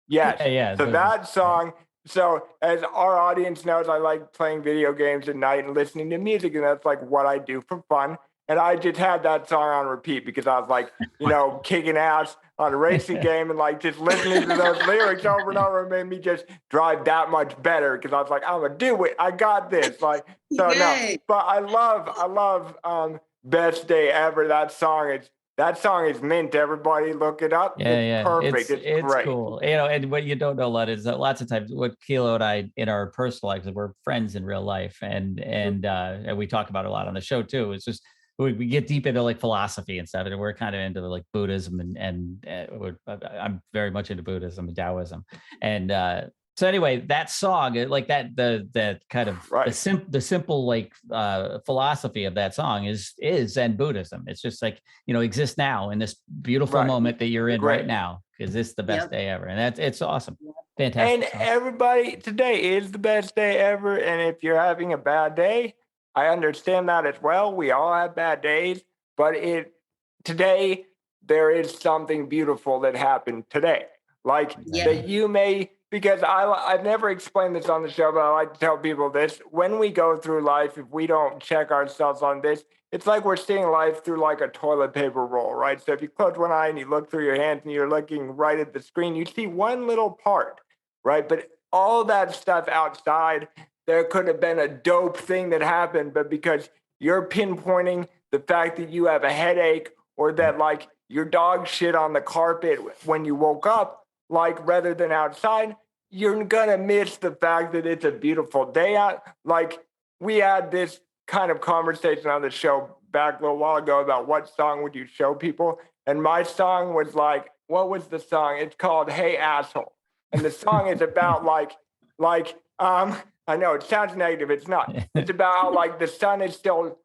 Yes. Yeah. So that song. So as our audience knows, I like playing video games at night and listening to music, and that's like what I do for fun. And I just had that song on repeat because I was like, kicking ass on a racing game, and like just listening to those lyrics over and over made me just drive that much better, because I was like, I'm gonna do it. I got this. Like, so no, but I love Best Day Ever. That song is mint. Everybody look it up. It's perfect. It's great. Cool. And what you don't know, Lud, is that lots of times what Kilo and I in our personal lives, we're friends in real life, and we talk about it a lot on the show too. It's just we get deep into like philosophy and stuff, and we're kind of into like Buddhism, and I'm very much into Buddhism and Taoism, and so anyway, that song, like that kind of the simple like philosophy of that song is Zen Buddhism. It's just like, exist now in this beautiful moment that you're in right now, because it's the best day ever, and it's awesome, fantastic. And everybody, today is the best day ever, and if you're having a bad day, I understand that as well. We all have bad days, but today there is something beautiful that happened today, like that you may. Because I've never explained this on the show, but I like to tell people this. When we go through life, if we don't check ourselves on this, it's like we're seeing life through like a toilet paper roll, right? So if you close one eye and you look through your hands and you're looking right at the screen, you see one little part, right? But all that stuff outside, there could have been a dope thing that happened, but because you're pinpointing the fact that you have a headache, or that like your dog shit on the carpet when you woke up, like rather than outside, you're gonna miss the fact that it's a beautiful day out. Like we had this kind of conversation on the show back a little while ago about what song would you show people, and my song was like, what was the song? It's called Hey Asshole, and the song is about I know it sounds negative, it's not. It's about how like the sun is still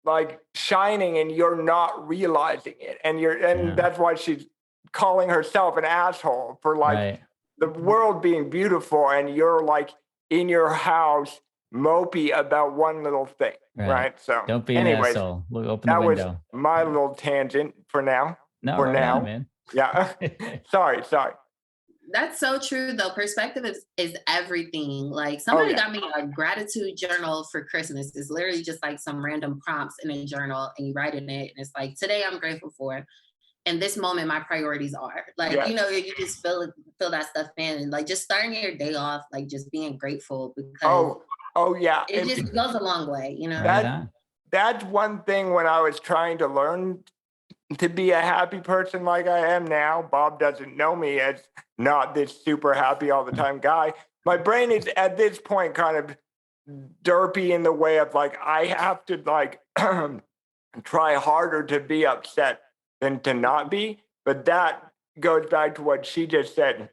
like shining and you're not realizing it, and that's why she's calling herself an asshole for like the world being beautiful, and you're like in your house mopey about one little thing, right? So don't be an asshole. Open the window. Was my little tangent for now. No, for now, man. Yeah. Sorry. That's so true though. Perspective is everything. Like somebody got me a gratitude journal for Christmas. It's literally just like some random prompts in a journal, and you write in it, and it's like, today I'm grateful for. And this moment, my priorities are like, you just feel that stuff in, and like just starting your day off, like just being grateful, because it just goes a long way, that's one thing when I was trying to learn to be a happy person like I am now. Bob doesn't know me as not this super happy all the time guy. My brain is at this point kind of derpy in the way of like, I have to like try harder to be upset than to not be. But that goes back to what she just said.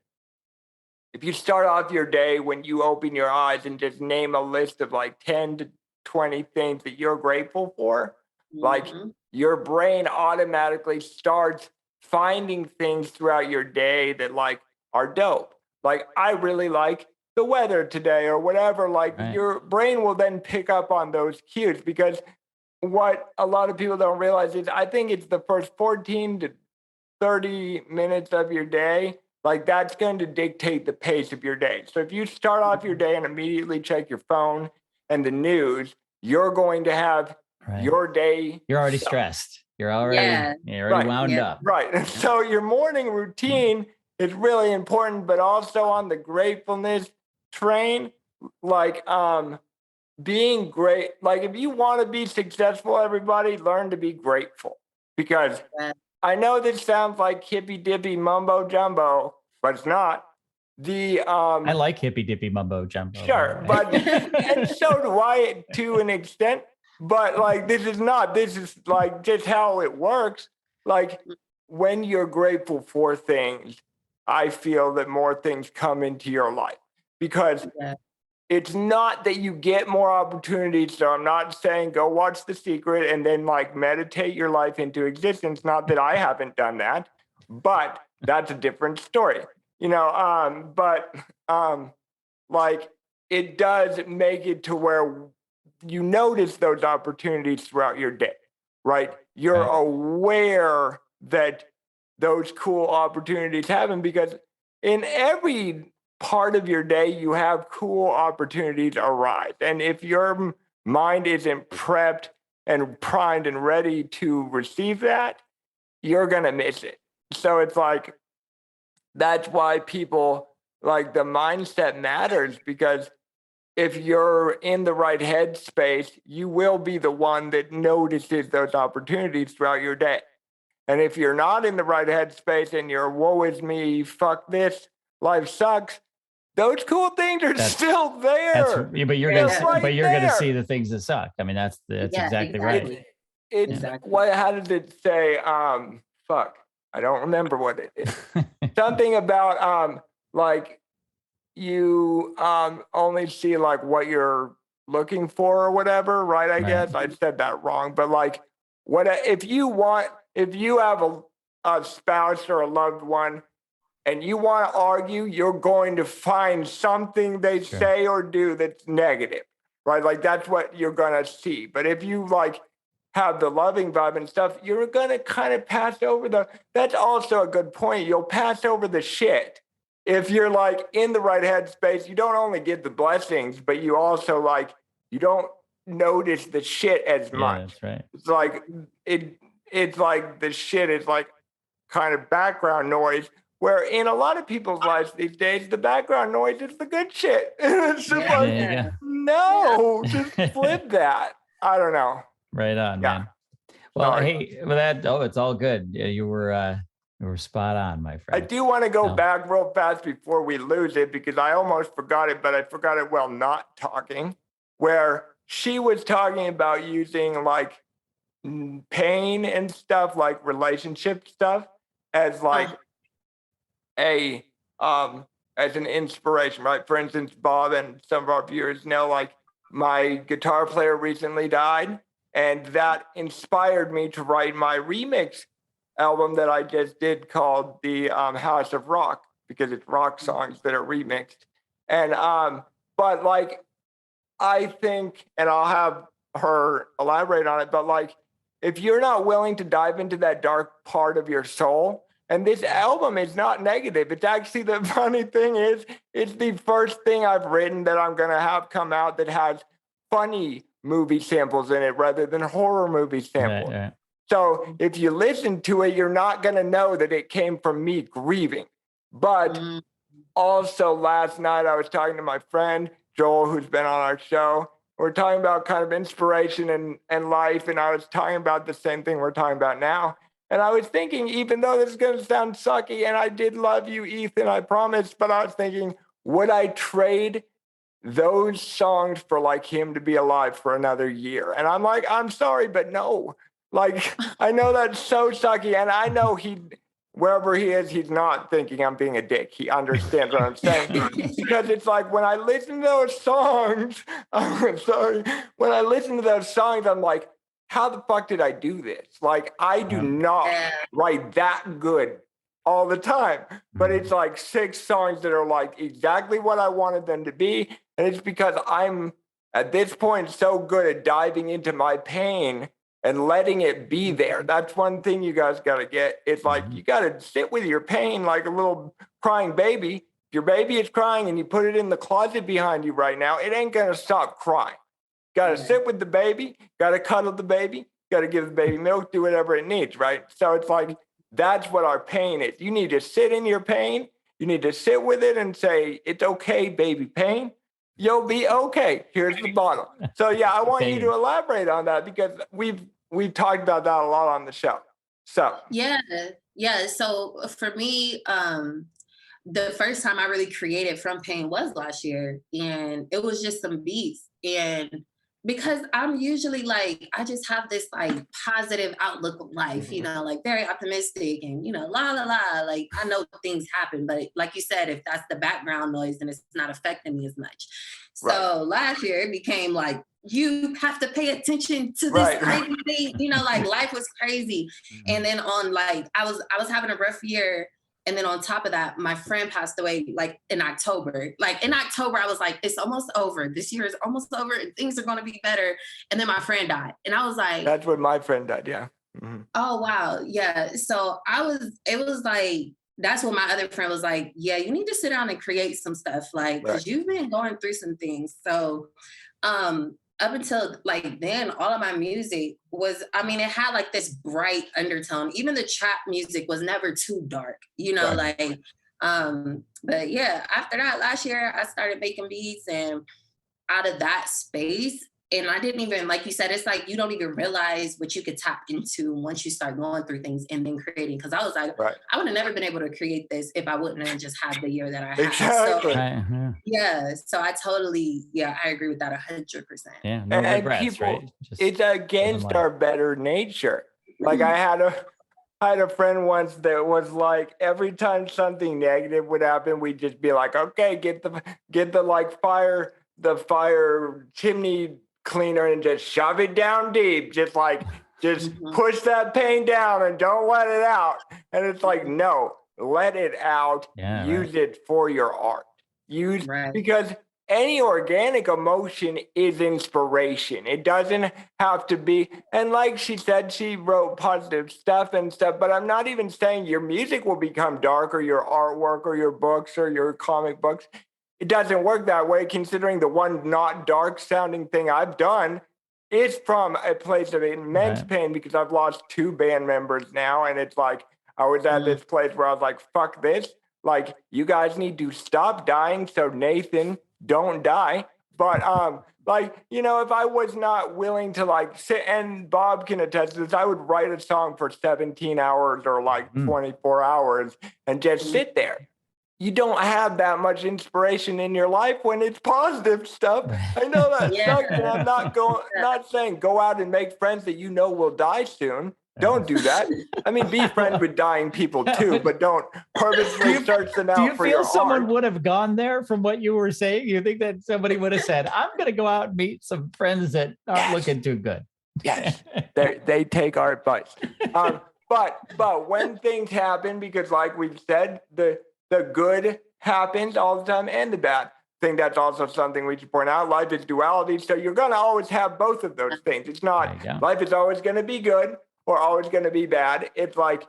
If you start off your day when you open your eyes and just name a list of like 10 to 20 things that you're grateful for, like your brain automatically starts finding things throughout your day that like are dope. Like I really like the weather today or whatever. Like your brain will then pick up on those cues, because what a lot of people don't realize is I think it's the first 14 to 30 minutes of your day, like that's going to dictate the pace of your day. So if you start off your day and immediately check your phone and the news, you're going to have your day. You're already stressed. You're already wound up. Right. And so your morning routine is really important, but also on the gratefulness train, like being great. Like if you want to be successful, everybody learn to be grateful, because I know this sounds like hippy dippy mumbo jumbo, but it's not. I like hippy dippy mumbo jumbo. Sure, but and so do I to an extent. But like this is like just how it works. Like when you're grateful for things, I feel that more things come into your life, because it's not that you get more opportunities. So I'm not saying go watch The Secret and then like meditate your life into existence. Not that I haven't done that, but that's a different story, like it does make it to where you notice those opportunities throughout your day, right? You're aware that those cool opportunities happen, because in every part of your day, you have cool opportunities arise. And if your mind isn't prepped and primed and ready to receive that, you're going to miss it. So it's like, that's why people like the mindset matters, because if you're in the right headspace, you will be the one that notices those opportunities throughout your day. And if you're not in the right headspace and you're woe is me, fuck this, life sucks, those cool things are still there. But you're gonna see the things that suck. I mean, that's exactly right. How did it say? Fuck, I don't remember what it is. Something about like you only see like what you're looking for or whatever, right? I guess I said that wrong, but like if you have a spouse or a loved one and you want to argue, you're going to find something they say or do that's negative, right? Like that's what you're going to see. But if you like have the loving vibe and stuff, you're going to kind of pass over that's also a good point. You'll pass over the shit. If you're like in the right headspace, you don't only get the blessings, but you also like, you don't notice the shit as much. Yeah, that's right. It's like, it's like the shit is like kind of background noise, where in a lot of people's lives these days, the background noise is the good shit. It's just no, just flip that. I don't know. Right on, man. Well, hey, it's all good. You were spot on, my friend. I do want to go back real fast before we lose it, because I almost forgot it, but I forgot it while not talking, where she was talking about using like pain and stuff, like relationship stuff, as like as an inspiration, right? For instance, Bob and some of our viewers know, like my guitar player recently died, and that inspired me to write my remix album that I just did called the House of Rock, because it's rock songs that are remixed. And but like I think, and I'll have her elaborate on it, but like if you're not willing to dive into that dark part of your soul, and this album is not negative. It's actually, the funny thing is, it's the first thing I've written that I'm gonna have come out that has funny movie samples in it rather than horror movie samples. Right. So if you listen to it, you're not going to know that it came from me grieving. But also last night I was talking to my friend, Joel, who's been on our show, we're talking about kind of inspiration and life. And I was talking about the same thing we're talking about now. And I was thinking, even though this is going to sound sucky, and I did love you, Ethan, I promise, but I was thinking, would I trade those songs for like him to be alive for another year? And I'm like, I'm sorry, but no. Like, I know that's so sucky. And I know wherever he is, he's not thinking I'm being a dick. He understands what I'm saying. Because it's like when I listen to those songs, I'm sorry, when I listen to those songs, I'm like, how the fuck did I do this? Like, I do not write that good all the time, but it's like 6 songs that are like exactly what I wanted them to be. And it's because I'm at this point so good at diving into my pain and letting it be there. That's one thing you guys got to get. It's like, you got to sit with your pain like a little crying baby. If your baby is crying and you put it in the closet behind you right now, it ain't going to stop crying. Got to sit with the baby, got to cuddle the baby, got to give the baby milk, do whatever it needs, right? So it's like, that's what our pain is. You need to sit in your pain. You need to sit with it and say, it's okay, baby pain. You'll be okay. Here's the bottle. So yeah, I want you to elaborate on that because we've talked about that a lot on the show. So yeah. So for me, the first time I really created from pain was last year, and it was just some beats. And because I'm usually like, I just have this like positive outlook of life, you know, like very optimistic and, you know, la, la, la, like I know things happen, but like you said, if that's the background noise, then it's not affecting me as much. So last year it became like, you have to pay attention to this crazy thing, you know, like life was crazy. And then on like, I was having a rough year. And then on top of that, my friend passed away like in October. Like in October, I was like, it's almost over. This year is almost over and things are going to be better. And then my friend died. And I was like, that's when my friend died. Yeah. Mm-hmm. Oh, wow. Yeah. So it was like, that's when my other friend was like, yeah, you need to sit down and create some stuff. Like, cause you've been going through some things. So, up until like then, all of my music was, I mean, it had like this bright undertone. Even the trap music was never too dark, you know, like, but yeah, after that last year, I started making beats and out of that space. And I didn't even, like you said, it's like, you don't even realize what you could tap into once you start going through things and then creating. Cause I was like, I would have never been able to create this if I wouldn't have just had the year that I had. Exactly. So, yeah. So I totally, I agree with that 100%. Yeah. No regrets, people, right? It's against our better nature. Like I had a friend once that was like, every time something negative would happen, we'd just be like, okay, get the like fire chimney cleaner and just shove it down deep. Just push that pain down and don't let it out. And it's like, no, let it out. Use it for your art. Because any organic emotion is inspiration. It doesn't have to be, and like she said, she wrote positive stuff and stuff, but I'm not even saying your music will become dark or your artwork or your books or your comic books. It doesn't work that way, considering the one not dark sounding thing I've done is from a place of immense pain because I've lost 2 band members now. And it's like, I was at this place where I was like, fuck this. Like, you guys need to stop dying so Nathan don't die. But like, you know, if I was not willing to like sit, and Bob can attest to this, I would write a song for 17 hours or like 24 hours and just sit there. You don't have that much inspiration in your life when it's positive stuff. I know that sucks, and I'm not saying go out and make friends that you know will die soon. Don't do that. I mean, be friends with dying people too, but don't purposely search them out for your art. Do you feel someone would have gone there from what you were saying? You think that somebody would have said, I'm going to go out and meet some friends that aren't looking too good? Yes, they take our advice. But when things happen, because like we've said, the good happens all the time and the bad. I think that's also something we should point out. Life is duality. So you're going to always have both of those things. It's not, life is always going to be good or always going to be bad. It's like,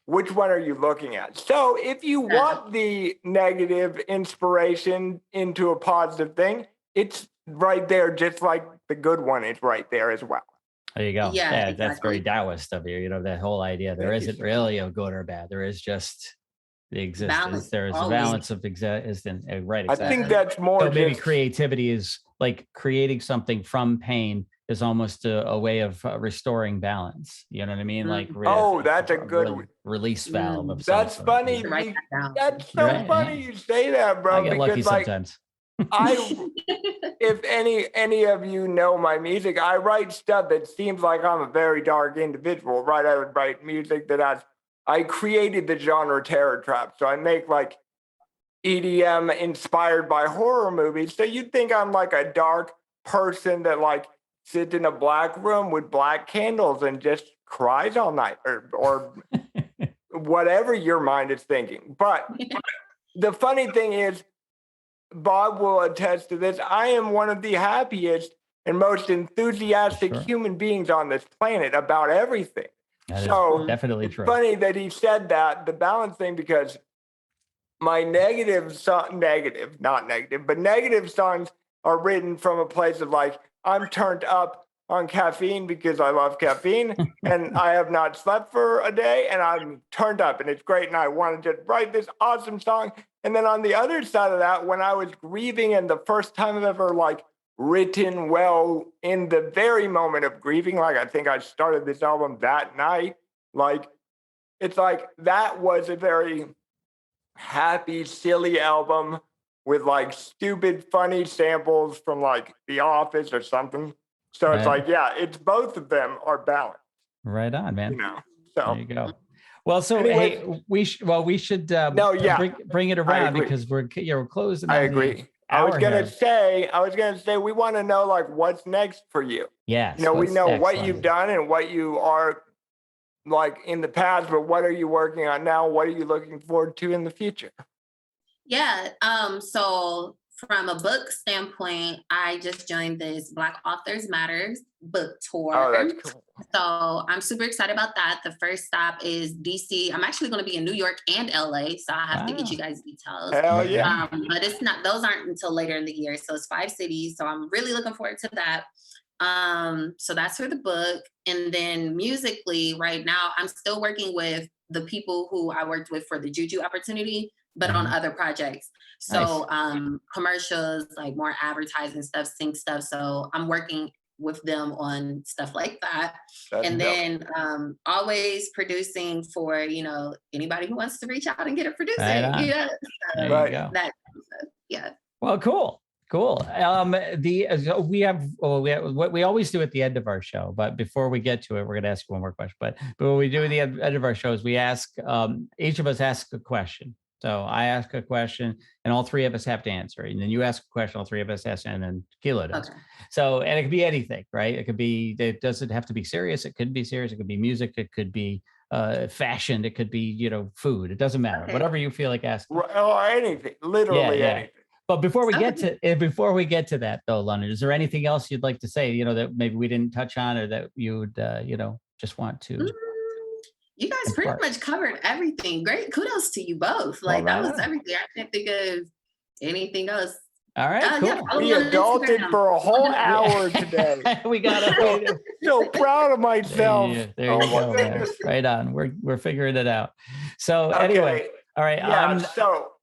which one are you looking at? So if you want the negative inspiration into a positive thing, it's right there, just like the good one is right there as well. There you go. Yeah, exactly. That's very Taoist of you. You know, that whole idea. There isn't really a good or bad. There is just the existence. Balance, There is a always. balance of existence. Right. I Exactly. think that's more So maybe just creativity is like creating something from pain is almost a way of restoring balance. You know what I mean? Like oh, that's a good release valve of that's some sort. funny. Write that down. That's so Right, funny yeah. you say that, I bro. get lucky Because like sometimes. I if any of you know my music, I write stuff that seems like I'm a very dark individual, right? I would write music that I created the genre terror trap. So I make like EDM inspired by horror movies. So you'd think I'm like a dark person that like sits in a black room with black candles and just cries all night or whatever your mind is thinking. But the funny thing is, Bob will attest to this. I am one of the happiest and most enthusiastic Sure. human beings on this planet about everything. That So is definitely it's true. funny that he said that, the balance thing, because my negative songs are written from a place of like, I'm turned up on caffeine because I love caffeine and I have not slept for a day and I'm turned up and it's great and I wanted to write this awesome song. And then on the other side of that, when I was grieving and the first time I've ever like written well in the very moment of grieving, like I think I started this album that night, like it's like that was a very happy, silly album with like stupid, funny samples from like The Office or something. So it's Right. like, yeah, it's both of them are balanced, Right on, man. you know. So there you go. Well, so anyways, hey, we should no, yeah, bring it I around agree. because we're closing. I on agree. The I was hour gonna here. say, we want to know like what's next for you. Yes. You know, we what's know next, what London? you've done and what you are like in the past, but what are you working on now? What are you looking forward to in the future? Yeah. So from a book standpoint, I just joined this Black Authors Matters book tour. Oh, that's cool. So I'm super excited about that. The first stop is DC. I'm actually going to be in New York and LA, so I have to get you guys details. Hell yeah. But it's not; those aren't until later in the year. So it's 5 cities. So I'm really looking forward to that. So that's for the book. And then musically, right now, I'm still working with the people who I worked with for the Juju opportunity, but on other projects. So commercials, like more advertising stuff, sync stuff. So I'm working with them on stuff like that. That's and dope. then always producing for, anybody who wants to reach out and get a producer. Right on. Yeah. There you Right. go. That, yeah. Well, cool. We always do at the end of our show, but before we get to it, we're going to ask one more question. But what we do at the end of our shows, we ask each of us asks a question. So I ask a question, and all three of us have to answer it. And then you ask a question, all three of us ask, and then Kilo does. Okay. So, and it could be anything, right? It doesn't have to be serious. It could be serious. It could be music. It could be fashion. It could be, food. It doesn't matter. Okay. Whatever you feel like asking. Or anything, literally anything. But before we get to that, though, London, is there anything else you'd like to say? That maybe we didn't touch on, or that you would, just want to. You guys pretty much covered everything. Great. Kudos to you both. Like, that was everything. I can't think of anything else. All right, cool. Yeah, We adulted for a whole hour today. We got it. So proud of myself. There you go, man. Right on. We're figuring it out. So anyway, all right. Yeah,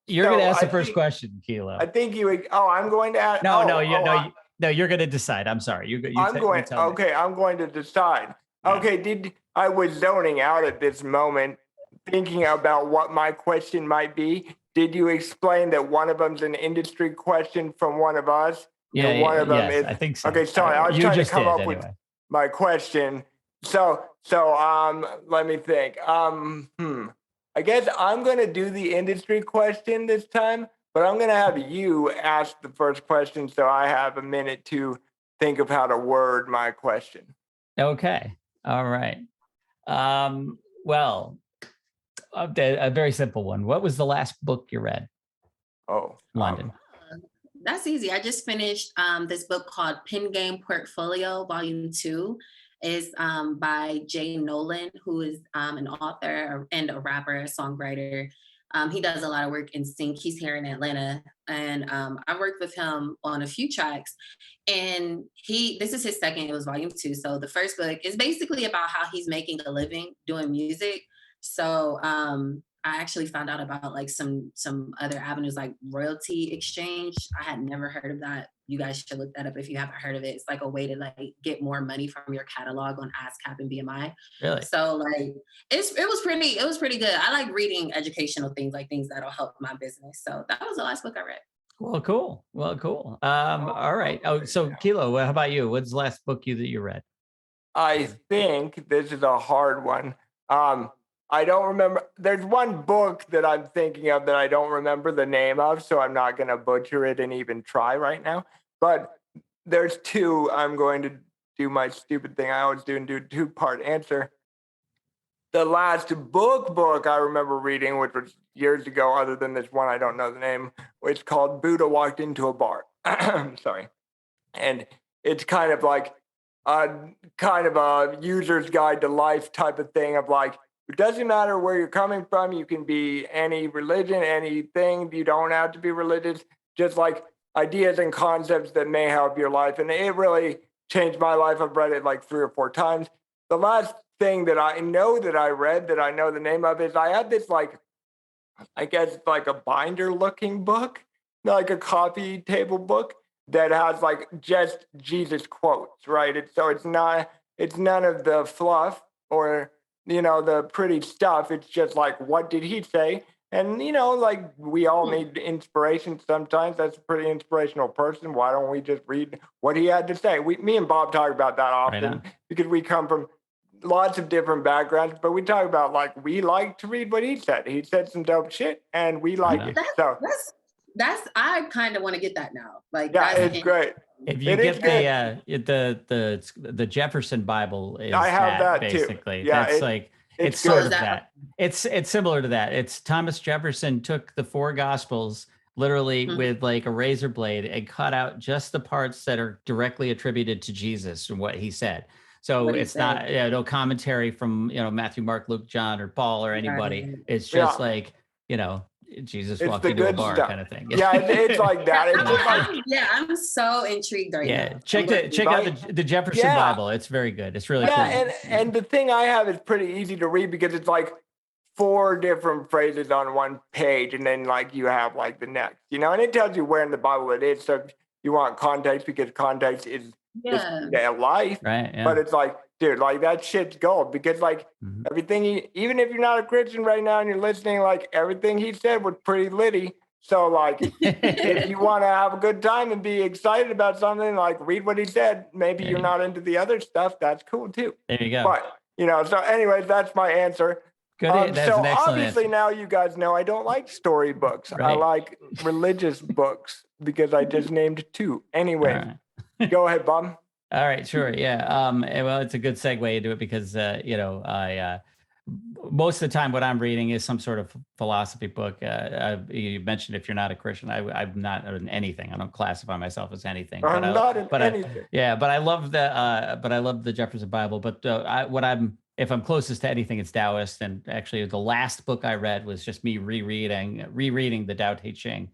you're going to ask the first question, Kilo. I think you would. Oh, I'm going to ask. No, you're going to decide. I'm sorry. I'm going to decide. Yeah. Okay. I was zoning out at this moment, thinking about what my question might be. Did you explain that one of them's an industry question from one of us? Yeah, and one of them is. I think so. Okay, sorry. I was trying to come up with my question. So let me think. I guess I'm going to do the industry question this time, but I'm going to have you ask the first question so I have a minute to think of how to word my question. Okay. All right. Well, a very simple one. What was the last book you read? Oh, London. That's easy. I just finished this book called Pen Game Portfolio, Volume 2. Is by Jay Nolan, who is an author and a rapper, a songwriter. He does a lot of work in sync. He's here in Atlanta, and I worked with him on a few tracks. And this is his second. It was Volume 2. So the first book is basically about how he's making a living doing music. So I actually found out about like some other avenues like royalty exchange. I had never heard of that. You guys should look that up if you haven't heard of it. It's like a way to like get more money from your catalog on ASCAP and BMI. Really? So like it was pretty good. I like reading educational things, like things that'll help my business. So that was the last book I read. Well, cool. Well, cool. All right. Oh, so Kilo, how about you? What's the last book that you read? I think this is a hard one. I don't remember. There's one book that I'm thinking of that I don't remember the name of, so I'm not going to butcher it and even try right now. But there's two. I'm going to do my stupid thing I always do and do a two-part answer. The last book I remember reading, which was years ago, other than this one, I don't know the name, it's called Buddha Walked into a Bar. Sorry. And it's kind of like a user's guide to life type of thing of like, it doesn't matter where you're coming from. You can be any religion, anything. You don't have to be religious. Just like ideas and concepts that may help your life. And it really changed my life. I've read it like 3 or 4 times. The last thing that I know that I read that I know the name of is I had this like, I guess it's like a binder looking book, like a coffee table book that has like just Jesus quotes, right? It's none of the fluff or the pretty stuff. It's just like, what did he say? And like we all need inspiration sometimes. That's a pretty inspirational person. Why don't we just read what he had to say? Me and Bob talk about that often because we come from lots of different backgrounds, but we talk about like we like to read what he said. He said some dope shit, and we like it. So that's I kind of want to get that now. Like, yeah, it's great. If you get the Jefferson Bible, is I have that basically. Too. Yeah, that's like it's sort of that. It's similar to that. It's Thomas Jefferson took the 4 Gospels literally with like a razor blade and cut out just the parts that are directly attributed to Jesus and what he said. So it's not no commentary from Matthew, Mark, Luke, John, or Paul or anybody. Right. It's just like Jesus walked into a bar stuff. Kind of thing. Yeah, it's like that. I'm so intrigued right now. Check out the Jefferson Bible. It's very good. It's really cool. And the thing I have is pretty easy to read because it's like 4 different phrases on one page, and then like you have like the next, and it tells you where in the Bible it is. So if you want context, because context is their life, right? Yeah. But it's like, dude, like that shit's gold because like everything, even if you're not a Christian right now and you're listening, like everything he said was pretty litty. So like, if you want to have a good time and be excited about something, like read what he said. Maybe you're not into the other stuff. That's cool too. There you go. But so anyways, that's my answer. Good. That's so an excellent obviously answer. Now you guys know I don't like storybooks. Right. I like religious books because I just named 2. Anyway, go ahead, Bob. All right, sure. Yeah. Well, it's a good segue into it because, I most of the time what I'm reading is some sort of philosophy book. You mentioned if you're not a Christian, I'm not in anything. I don't classify myself as anything. I'm not in anything. But I love the Jefferson Bible. But if I'm closest to anything, it's Taoist. And actually, the last book I read was just me rereading the Tao Te Ching.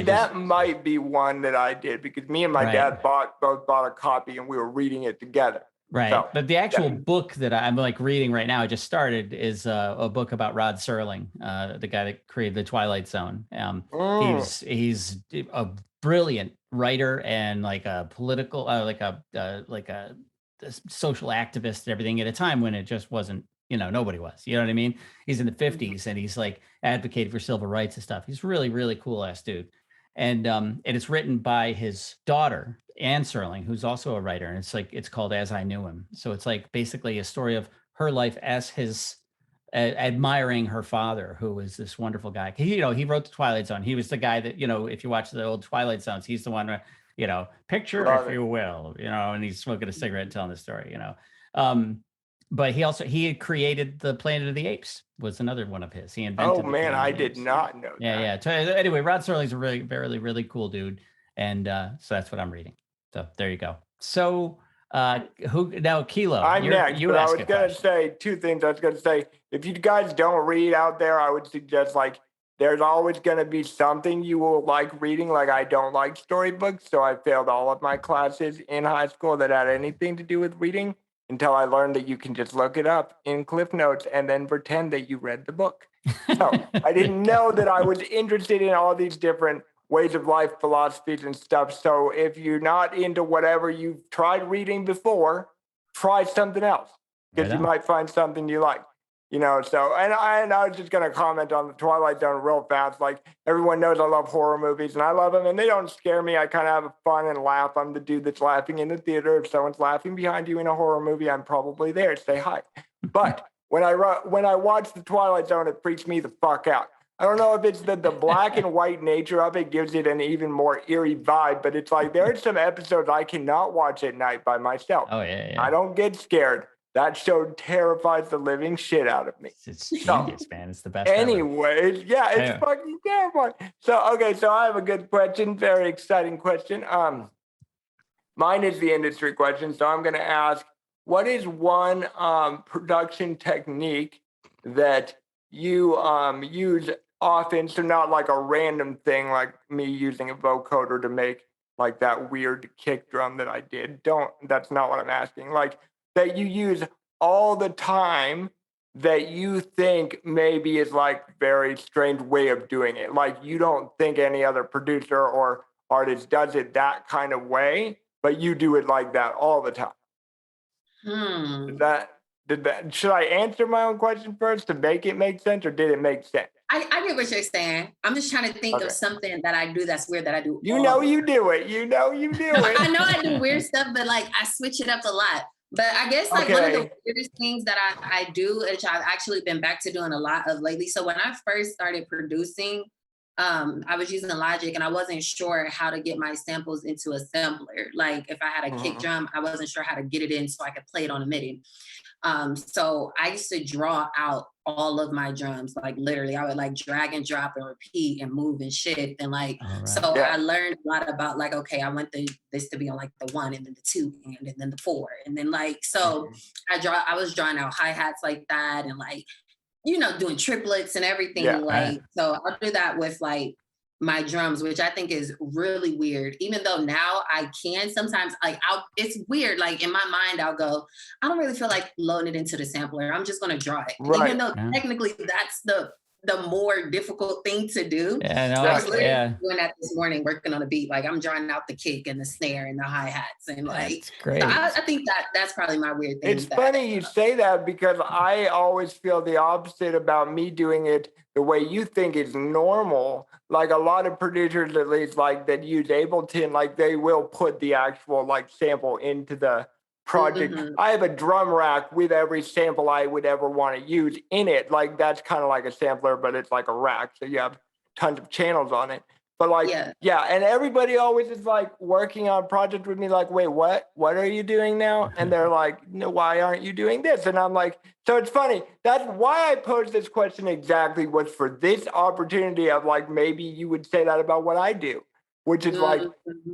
That might be one that I did because me and my dad both bought a copy and we were reading it together. Right. So, but the actual book that I'm like reading right now, I just started, is a book about Rod Serling, the guy that created the Twilight Zone. He's a brilliant writer and like a political, like a social activist and everything at a time when it just wasn't. Nobody was, you know what I mean? He's in the 50s and he's like advocating for civil rights and stuff. He's really, really cool ass dude. And it's written by his daughter, Anne Serling, who's also a writer. And it's called As I Knew Him. So it's like basically a story of her life as his admiring her father, who was this wonderful guy. He wrote the Twilight Zone. He was the guy that, if you watch the old Twilight Zones, he's the one, picture, if you will, and he's smoking a cigarette and telling the story, But he had created the Planet of the Apes, was another one of his. He invented. Oh man, I did not know that. Yeah. So anyway, Rod Serling's a really, really, really cool dude, and so that's what I'm reading. So there you go. So who now, Kilo? I'm next. But I was gonna say 2 things. I was gonna say, if you guys don't read out there, I would suggest like there's always gonna be something you will like reading. Like I don't like storybooks, so I failed all of my classes in high school that had anything to do with reading. until I learned that you can just look it up in Cliff Notes and then pretend that you read the book. So I didn't know that I was interested in all these different ways of life, philosophies and stuff. So if you're not into whatever you've tried reading before, try something else, because you might find something you like. So and I was just gonna comment on the Twilight Zone real fast. Like, everyone knows I love horror movies, and I love them, and they don't scare me. I kind of have fun and laugh. I'm the dude that's laughing in the theater. If someone's laughing behind you in a horror movie, I'm probably there. Say hi. But when I watch the Twilight Zone, it freaks me the fuck out. I don't know if it's the black and white nature of it gives it an even more eerie vibe, but it's like there are some episodes I cannot watch at night by myself. Oh yeah. I don't get scared. That show terrifies the living shit out of me. It's genius, man. It's the best. Anyways, yeah, it's fucking terrifying. So I have a good question, very exciting question. Mine is the industry question. So I'm going to ask, what is one production technique that you use often? So not like a random thing like me using a vocoder to make like that weird kick drum that I did. That's not what I'm asking. Like, that you use all the time that you think maybe is like very strange way of doing it. Like, you don't think any other producer or artist does it that kind of way, but you do it like that all the time. Should I answer my own question first to make it make sense, or did it make sense? I get what you're saying. I'm just trying to think of something that I do that's weird that I do. You do it. You do it. I know I do weird stuff, but like I switch it up a lot. But I guess like one of the weirdest things that I do, which I've actually been back to doing a lot of lately. So when I first started producing, I was using Logic, and I wasn't sure how to get my samples into a sampler. Like, if I had a kick drum, I wasn't sure how to get it in so I could play it on a MIDI. So I used to draw out all of my drums, like literally I would like drag and drop and repeat and move and shift. And like, I learned a lot about like, okay, I want this to be on like the 1 and then the 2 and then the 4. And then like, so I was drawing out hi-hats like that, and like, doing triplets and everything. So I'll do that with like my drums, which I think is really weird. Even though now I can sometimes, like, it's weird. Like, in my mind, I'll go, I don't really feel like loading it into the sampler. I'm just going to draw it. Right. Even though technically that's the more difficult thing to do. I was literally doing that this morning, working on a beat. Like, I'm drawing out the kick and the snare and the hi-hats. And like, that's great. So I think that's probably my weird thing. It's funny you say that, because I always feel the opposite about me doing it the way you think is normal. Like, a lot of producers, at least, like, that use Ableton, like, they will put the actual like sample into the project. I have a drum rack with every sample I would ever want to use in it. Like, that's kind of like a sampler, but it's like a rack, so you have tons of channels on it. But like, and everybody always is like working on a project with me, like, wait, what are you doing now? And they're like, no, why aren't you doing this? And I'm like, so it's funny. That's why I posed this question exactly, was for this opportunity of like, maybe you would say that about what I do, which is like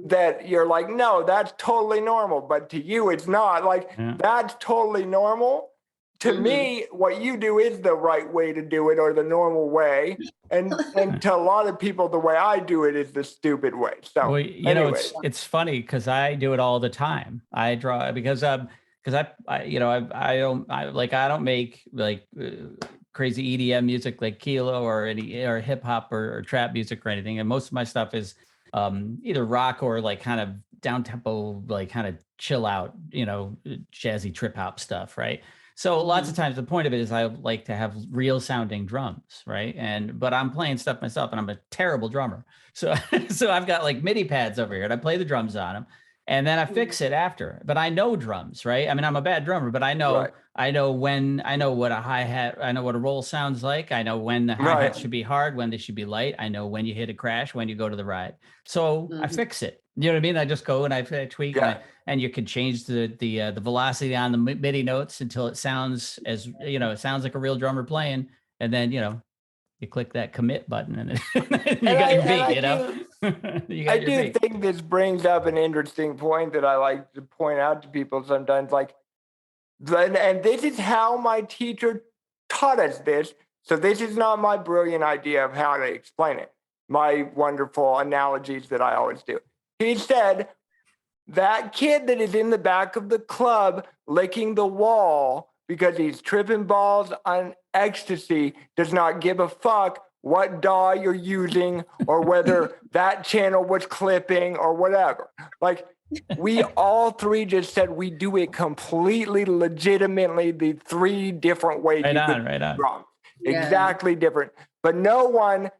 that you're like, no, that's totally normal. But to you, it's not. Like, that's totally normal. To me, what you do is the right way to do it, or the normal way. And to a lot of people, the way I do it is the stupid way. So, well, it's funny because I do it all the time. I draw because I don't make like crazy EDM music like Kilo or hip hop or trap music or anything. And most of my stuff is either rock or like kind of down tempo, like kind of chill out, jazzy trip hop stuff, right? So lots of times the point of it is I like to have real sounding drums, right? But I'm playing stuff myself, and I'm a terrible drummer. So I've got like MIDI pads over here, and I play the drums on them, and then I fix it after. But I know drums, right? I mean, I'm a bad drummer, but I know I know what a hi-hat, I know what a roll sounds like. I know when the hi-hat should be hard, when they should be light. I know when you hit a crash, when you go to the ride. So I fix it. You know what I mean? I just go and I tweak, and you can change the velocity on the MIDI notes until it sounds it sounds like a real drummer playing. And then, you click that commit button and you got your beat, I do think this brings up an interesting point that I like to point out to people sometimes. Like, and this is how my teacher taught us this. So this is not my brilliant idea of how to explain it. My wonderful analogies that I always do. He said, that kid that is in the back of the club licking the wall because he's tripping balls on ecstasy does not give a fuck what DAW you're using or whether that channel was clipping or whatever. Like, we all three just said we do it completely legitimately, the three different ways Right you on, could right on. drum. Yeah. Exactly different. But no one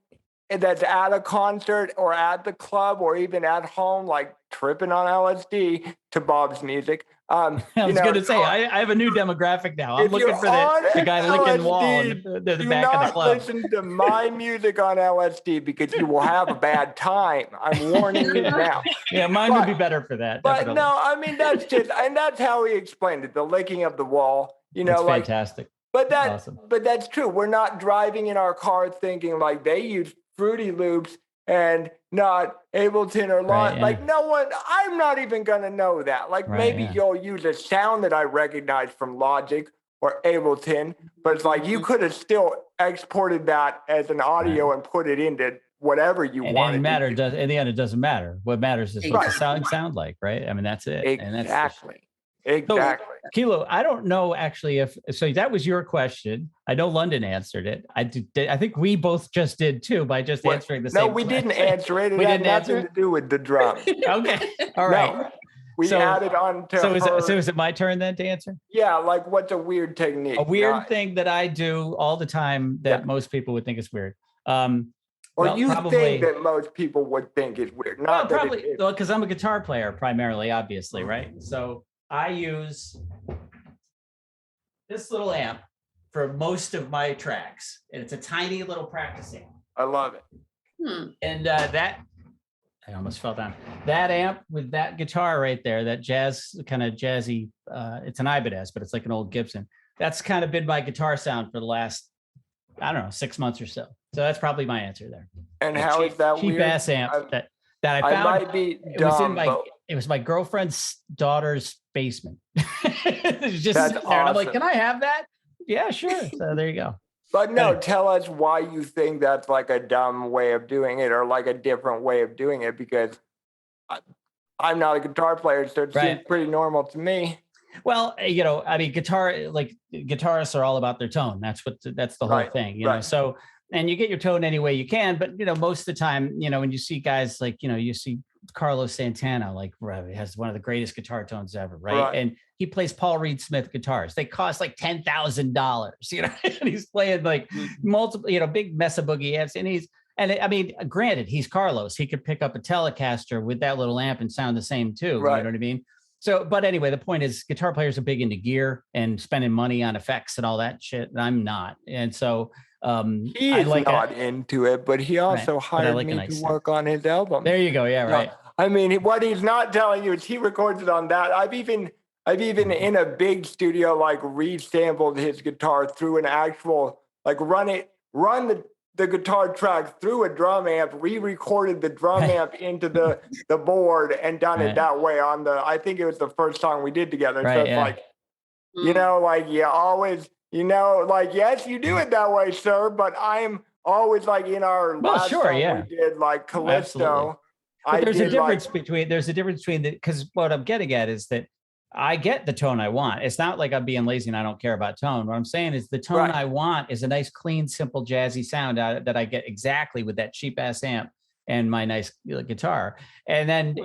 that's at a concert or at the club or even at home, like tripping on LSD to Bob's music. I was going to say, I have a new demographic now. I'm if looking you're for on the guy licking the wall in LSD, the do back of the not club. listen to my music on LSD because you will have a bad time. I'm warning you now. Yeah, mine would be better for that. But Definitely. no, I mean, that's just, and that's how he explained it, the licking of the wall, you know, It's like, fantastic. but Awesome. but that's true. We're not driving in our car thinking like they use Fruity Loops and not Ableton or Right, yeah. like no one, I'm not even gonna know that. Like Right, maybe yeah. you'll use a sound that I recognize from Logic or Ableton, but it's like you could have still exported that as an audio and put it into whatever you wanted. In the end, it doesn't matter. What matters is what the Exactly. sound like, right? I mean, that's it. Exactly. And that's so, Kilo, I don't know actually if so. That was your question. I know London answered it. I think we both just did too by just answering the same. No, we question. didn't answer it. It we had didn't nothing answer to do with the drum. Okay, all right. No, we added on to so is it my turn then to answer? Yeah, like what's a weird technique? A weird thing that I do all the time that most people would think is weird. Or you think that most people would think is weird. Not well, probably because I'm a guitar player primarily, obviously, right? So I use this little amp for most of my tracks, and it's a tiny little practice amp. I love it. And that I almost fell down. That amp with that guitar right there, that jazz kind of jazzy. It's an Ibanez, but it's like an old Gibson. That's kind of been my guitar sound for the last, I don't know, 6 months or so. So that's probably my answer there. And how is that cheap weird? Ass amp that I found. I might be dumb, it was my girlfriend's daughter's basement. It was just That's there. And I'm like, awesome. can I have that? Yeah, sure. So there you go. But no, tell us why you think that's like a dumb way of doing it or like a different way of doing it, because I'm not a guitar player, so it seems pretty normal to me. Well, you know, I mean, guitarists are all about their tone. That's the whole thing, you know. So, and you get your tone any way you can, but you know, most of the time, you know, when you see guys like, you know, you see Carlos Santana, like he has one of the greatest guitar tones ever, right? And he plays Paul Reed Smith guitars. They cost like $10,000, you know, and he's playing like multiple, you know, big Mesa Boogie amps, I mean, granted, he's Carlos. He could pick up a Telecaster with that little amp and sound the same too. You know what I mean? So, but anyway, the point is guitar players are big into gear and spending money on effects and all that shit. And I'm not. And so he's not into it, but he also hired me to work on his album. There you go. Yeah, right. I mean, what he's not telling you is he records it on that. I've even in a big studio, like re-sampled his guitar through an actual, like run the guitar track through a drum amp, re-recorded the drum amp into the board and done it that way on I think it was the first song we did together. So it's like, you know, like you always, you know, like, yes, you do it that way, sir, but I'm always like in our last song we did, like Callisto. But there's a difference between because what I'm getting at is that I get the tone I want. It's not like I'm being lazy and I don't care about tone. What I'm saying is the tone I want is a nice, clean, simple, jazzy sound that I get exactly with that cheap ass amp and my nice guitar. And then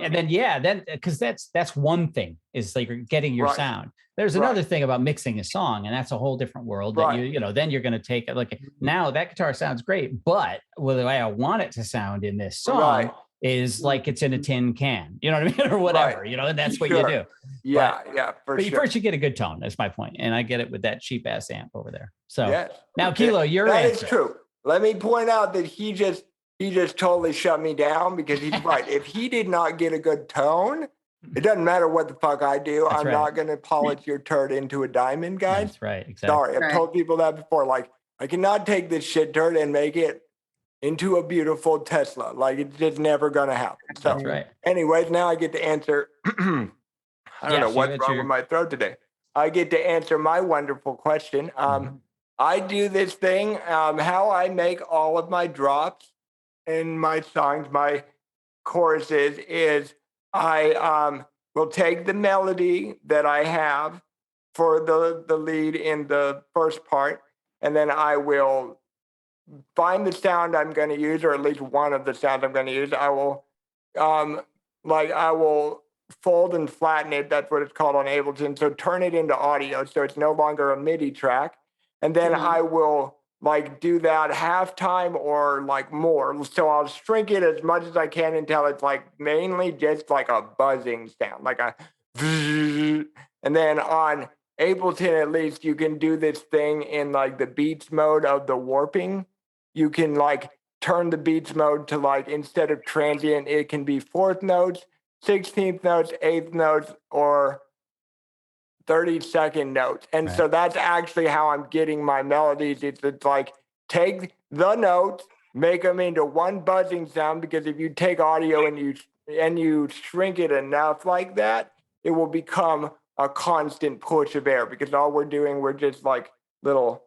because that's one thing is like getting your sound. There's another thing about mixing a song, and that's a whole different world that you know, then you're going to take it like now that guitar sounds great, but the way I want it to sound in this song is like it's in a tin can, you know what I mean? Or whatever, you know, and that's what you do. But first you get a good tone. That's my point. And I get it with that cheap ass amp over there. So now Kilo, your answer. That is true. Let me point out that he just totally shut me down because he's right. If he did not get a good tone, it doesn't matter what the fuck I do. I'm not going to polish your turd into a diamond, guys. That's right. Exactly. Sorry. I've told people that before. Like, I cannot take this shit turd and make it into a beautiful Tesla. Like, it's just never going to happen. So, anyways, now I get to answer. I don't know what's wrong with my throat today. I get to answer my wonderful question. I do this thing, how I make all of my drops in my songs, my choruses, is I will take the melody that I have for the lead in the first part, and then I will find the sound I'm going to use, or at least one of the sounds I'm going to use. I will, I will fold and flatten it. That's what it's called on Ableton. So turn it into audio, so it's no longer a MIDI track. And then I will do that halftime or more. So I'll shrink it as much as I can until it's mainly just like a buzzing sound, like a. And then on Ableton, at least, you can do this thing in the beats mode of the warping. You can turn the beats mode to instead of transient, it can be 4th notes, 16th notes, 8th notes, or 30-second notes. And so that's actually how I'm getting my melodies. It's take the notes, make them into one buzzing sound, because if you take audio and you shrink it enough like that, it will become a constant push of air, because all we're just little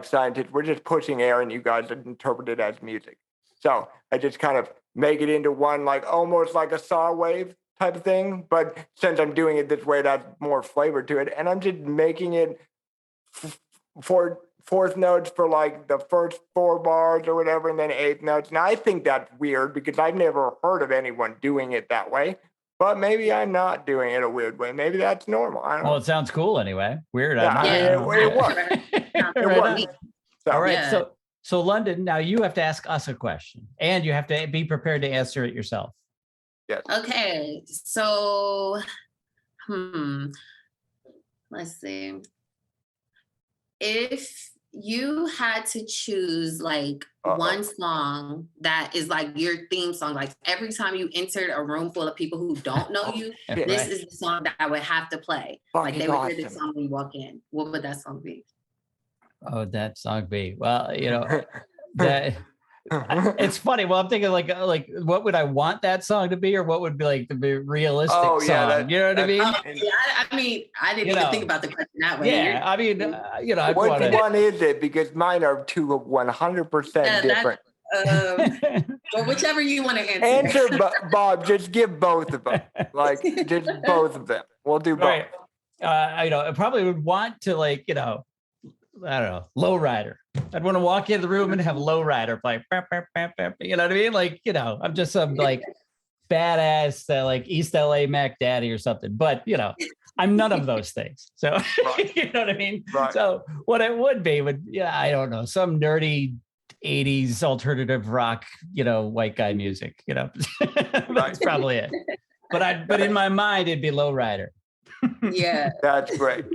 scientists, we're just pushing air, and you guys interpret it as music. So I just kind of make it into one, almost like a saw wave type of thing. But since I'm doing it this way, that's more flavor to it. And I'm just making it for 4th notes for the first 4 bars or whatever, and then 8th notes. Now I think that's weird, because I've never heard of anyone doing it that way. But maybe I'm not doing it a weird way. Maybe that's normal. I don't know. Well, it sounds cool anyway. Weird. Yeah, it works. It works. So, all right. So London, now you have to ask us a question, and you have to be prepared to answer it yourself. Yes. Okay. So, let's see. If you had to choose one song that is your theme song, every time you entered a room full of people who don't know you, this is the song that I would have to play. They would hear this song when you walk in. What would that song be? Oh, that song be? Well, that it's funny. Well, I'm thinking what would I want that song to be, or what would be the realistic song? You know what I mean? I mean, I didn't even think about the question that way. Yeah, I mean, which one is it? Because mine are 2 100% different. Well, whichever you want to answer. Bob. Just give both of them. Just both of them. We'll do both. Right. I probably would want to I don't know, Lowrider. I'd want to walk in the room and have Lowrider play. You know what I mean? I'm just some badass East LA Mac Daddy or something. But I'm none of those things. So you know what I mean? Right. So what it would be I don't know, some nerdy 80s alternative rock, white guy music. That's probably it. But in my mind, it'd be Lowrider. Yeah. That's great.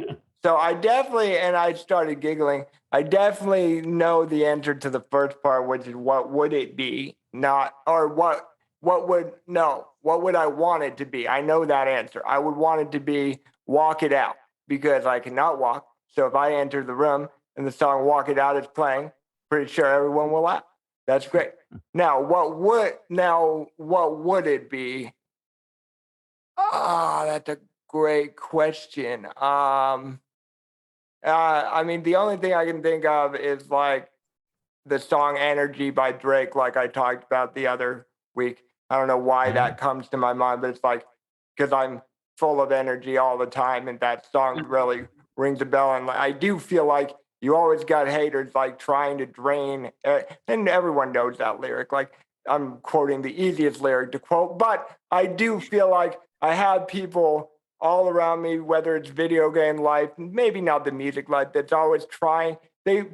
So I definitely, and I started giggling, I definitely know the answer to the first part, which is what would it be? What would I want it to be? I know that answer. I would want it to be Walk It Out, because I cannot walk. So if I enter the room and the song Walk It Out is playing, pretty sure everyone will laugh. That's great. Now, what would it be? That's a great question. I mean, the only thing I can think of is the song Energy by Drake, like I talked about the other week. I don't know why that comes to my mind, but it's because I'm full of energy all the time, and that song really rings a bell. And I do feel you always got haters trying to drain, and everyone knows that lyric. I'm quoting the easiest lyric to quote, but I do feel I have people all around me, whether it's video game life, maybe not the music life, that's always trying.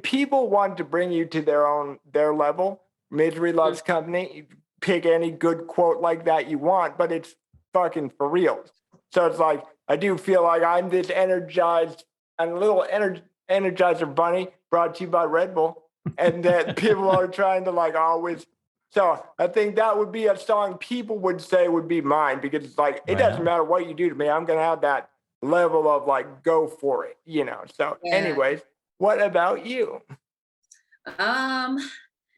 People want to bring you to their level. Misery loves company. Pick any good quote like that you want, but it's fucking for real. So it's I do feel I'm this energized and a little energizer bunny brought to you by Red Bull, and that people are trying to always. So I think that would be a song people would say would be mine, because it's it doesn't matter what you do to me. I'm going to have that level of go for it, So anyways, what about you?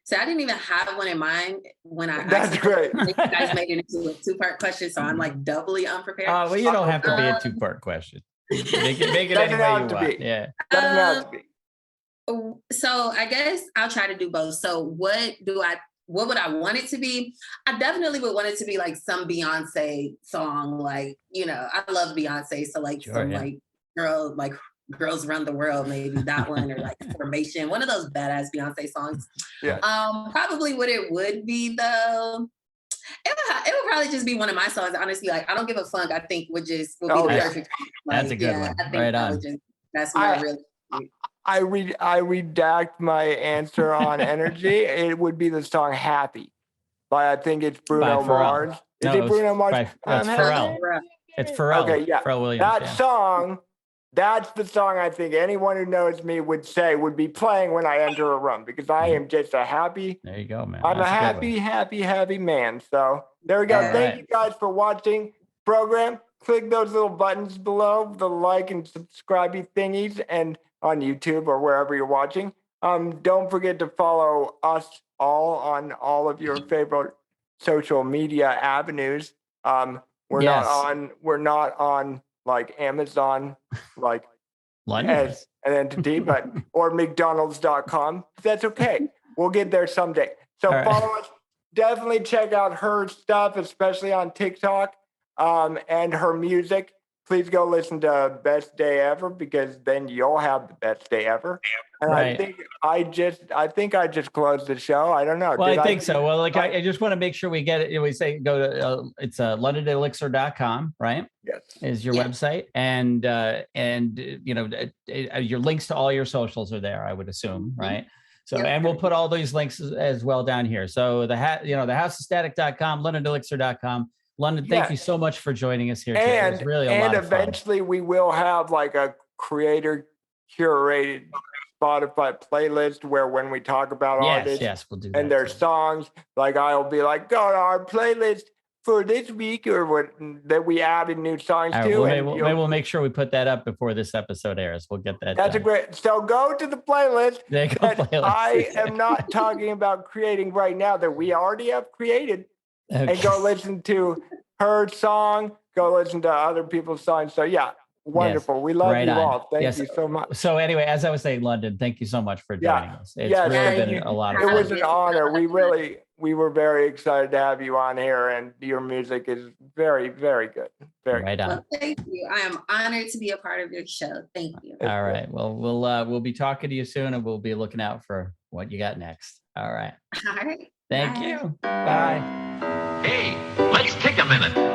So I didn't even have one in mind when I. That's great. You guys made it into a 2-part question, so I'm doubly unprepared. Well, you don't have to be a 2-part question. Make it any way you want. Yeah. Doesn't have to be. So I guess I'll try to do both. So what do I what would I want it to be? I definitely would want it to be like some Beyonce song. Like, you know, I love Beyonce. So like Sure, some yeah. like Girls Run the World, maybe that one, or like Formation, one of those badass Beyonce songs. Yeah. Probably what it would be though. It would probably just be one of my songs. Honestly, like I don't give a fuck. I think would be Oh, the yeah. perfect. That's Like, a good one. I think Right that on. would just that's my real. I redact my answer on energy. It would be the song "Happy" by, I think it's Bruno Pharrell. Mars. Is No, it Bruno Mars? it's I'm Pharrell. happy. It's Pharrell. Okay, yeah. Pharrell Williams. That yeah. song, that's the song I think anyone who knows me would say would be playing when I enter a room, because I am just a happy. There you go, man. I'm That's a good one. happy man. So there we go. All Thank right. you guys for watching program. Click those little buttons below, the like and subscribe thingies, and on YouTube or wherever you're watching. Don't forget to follow us all on all of your favorite social media avenues. We're not on like Amazon, like London. as an entity, but or McDonald's.com. That's okay. We'll get there someday. So All right. follow us. Definitely check out her stuff, especially on TikTok, and her music. Please go listen to Best Day Ever, because then you'll have the best day ever. And Right. I think I just closed the show. I don't know. Well, Did I think so. Well, like I just want to make sure we get it. We say go to it's LondonElixir.com, right? Yes. Is your website, and you know your links to all your socials are there, I would assume, right? So, Yep. and we'll put all these links as well down here. So the houseofstatic.com, LondonElixir.com. London, thank you so much for joining us here today. It was really a lot of fun. Eventually we will have like a creator curated Spotify playlist where when we talk about artists we'll do that and their too. songs, like I'll be like, go to our playlist for this week, or what that we added new songs All right, to. well, and maybe we'll make sure we put that up before this episode airs. We'll get that. That's done. a great. So go to the playlist There you go, that playlist. I am not talking about creating right now, that we already have created, Okay. and go listen to her song. Go listen to other people's songs. So yeah, wonderful. We love right you on. all. Thank Yes. you so much. So anyway, as I was saying, London, thank you so much for joining us. It's Yes, really thank been you. a lot of It fun. was an honor. We were very excited to have you on here, and your music is very, very good. Very right on. Well, thank you. I am honored to be a part of your show. Thank you. All right. Well, we'll be talking to you soon, and we'll be looking out for what you got next. All right. All right. Thank Bye. you. Bye. Hey, let's take a minute.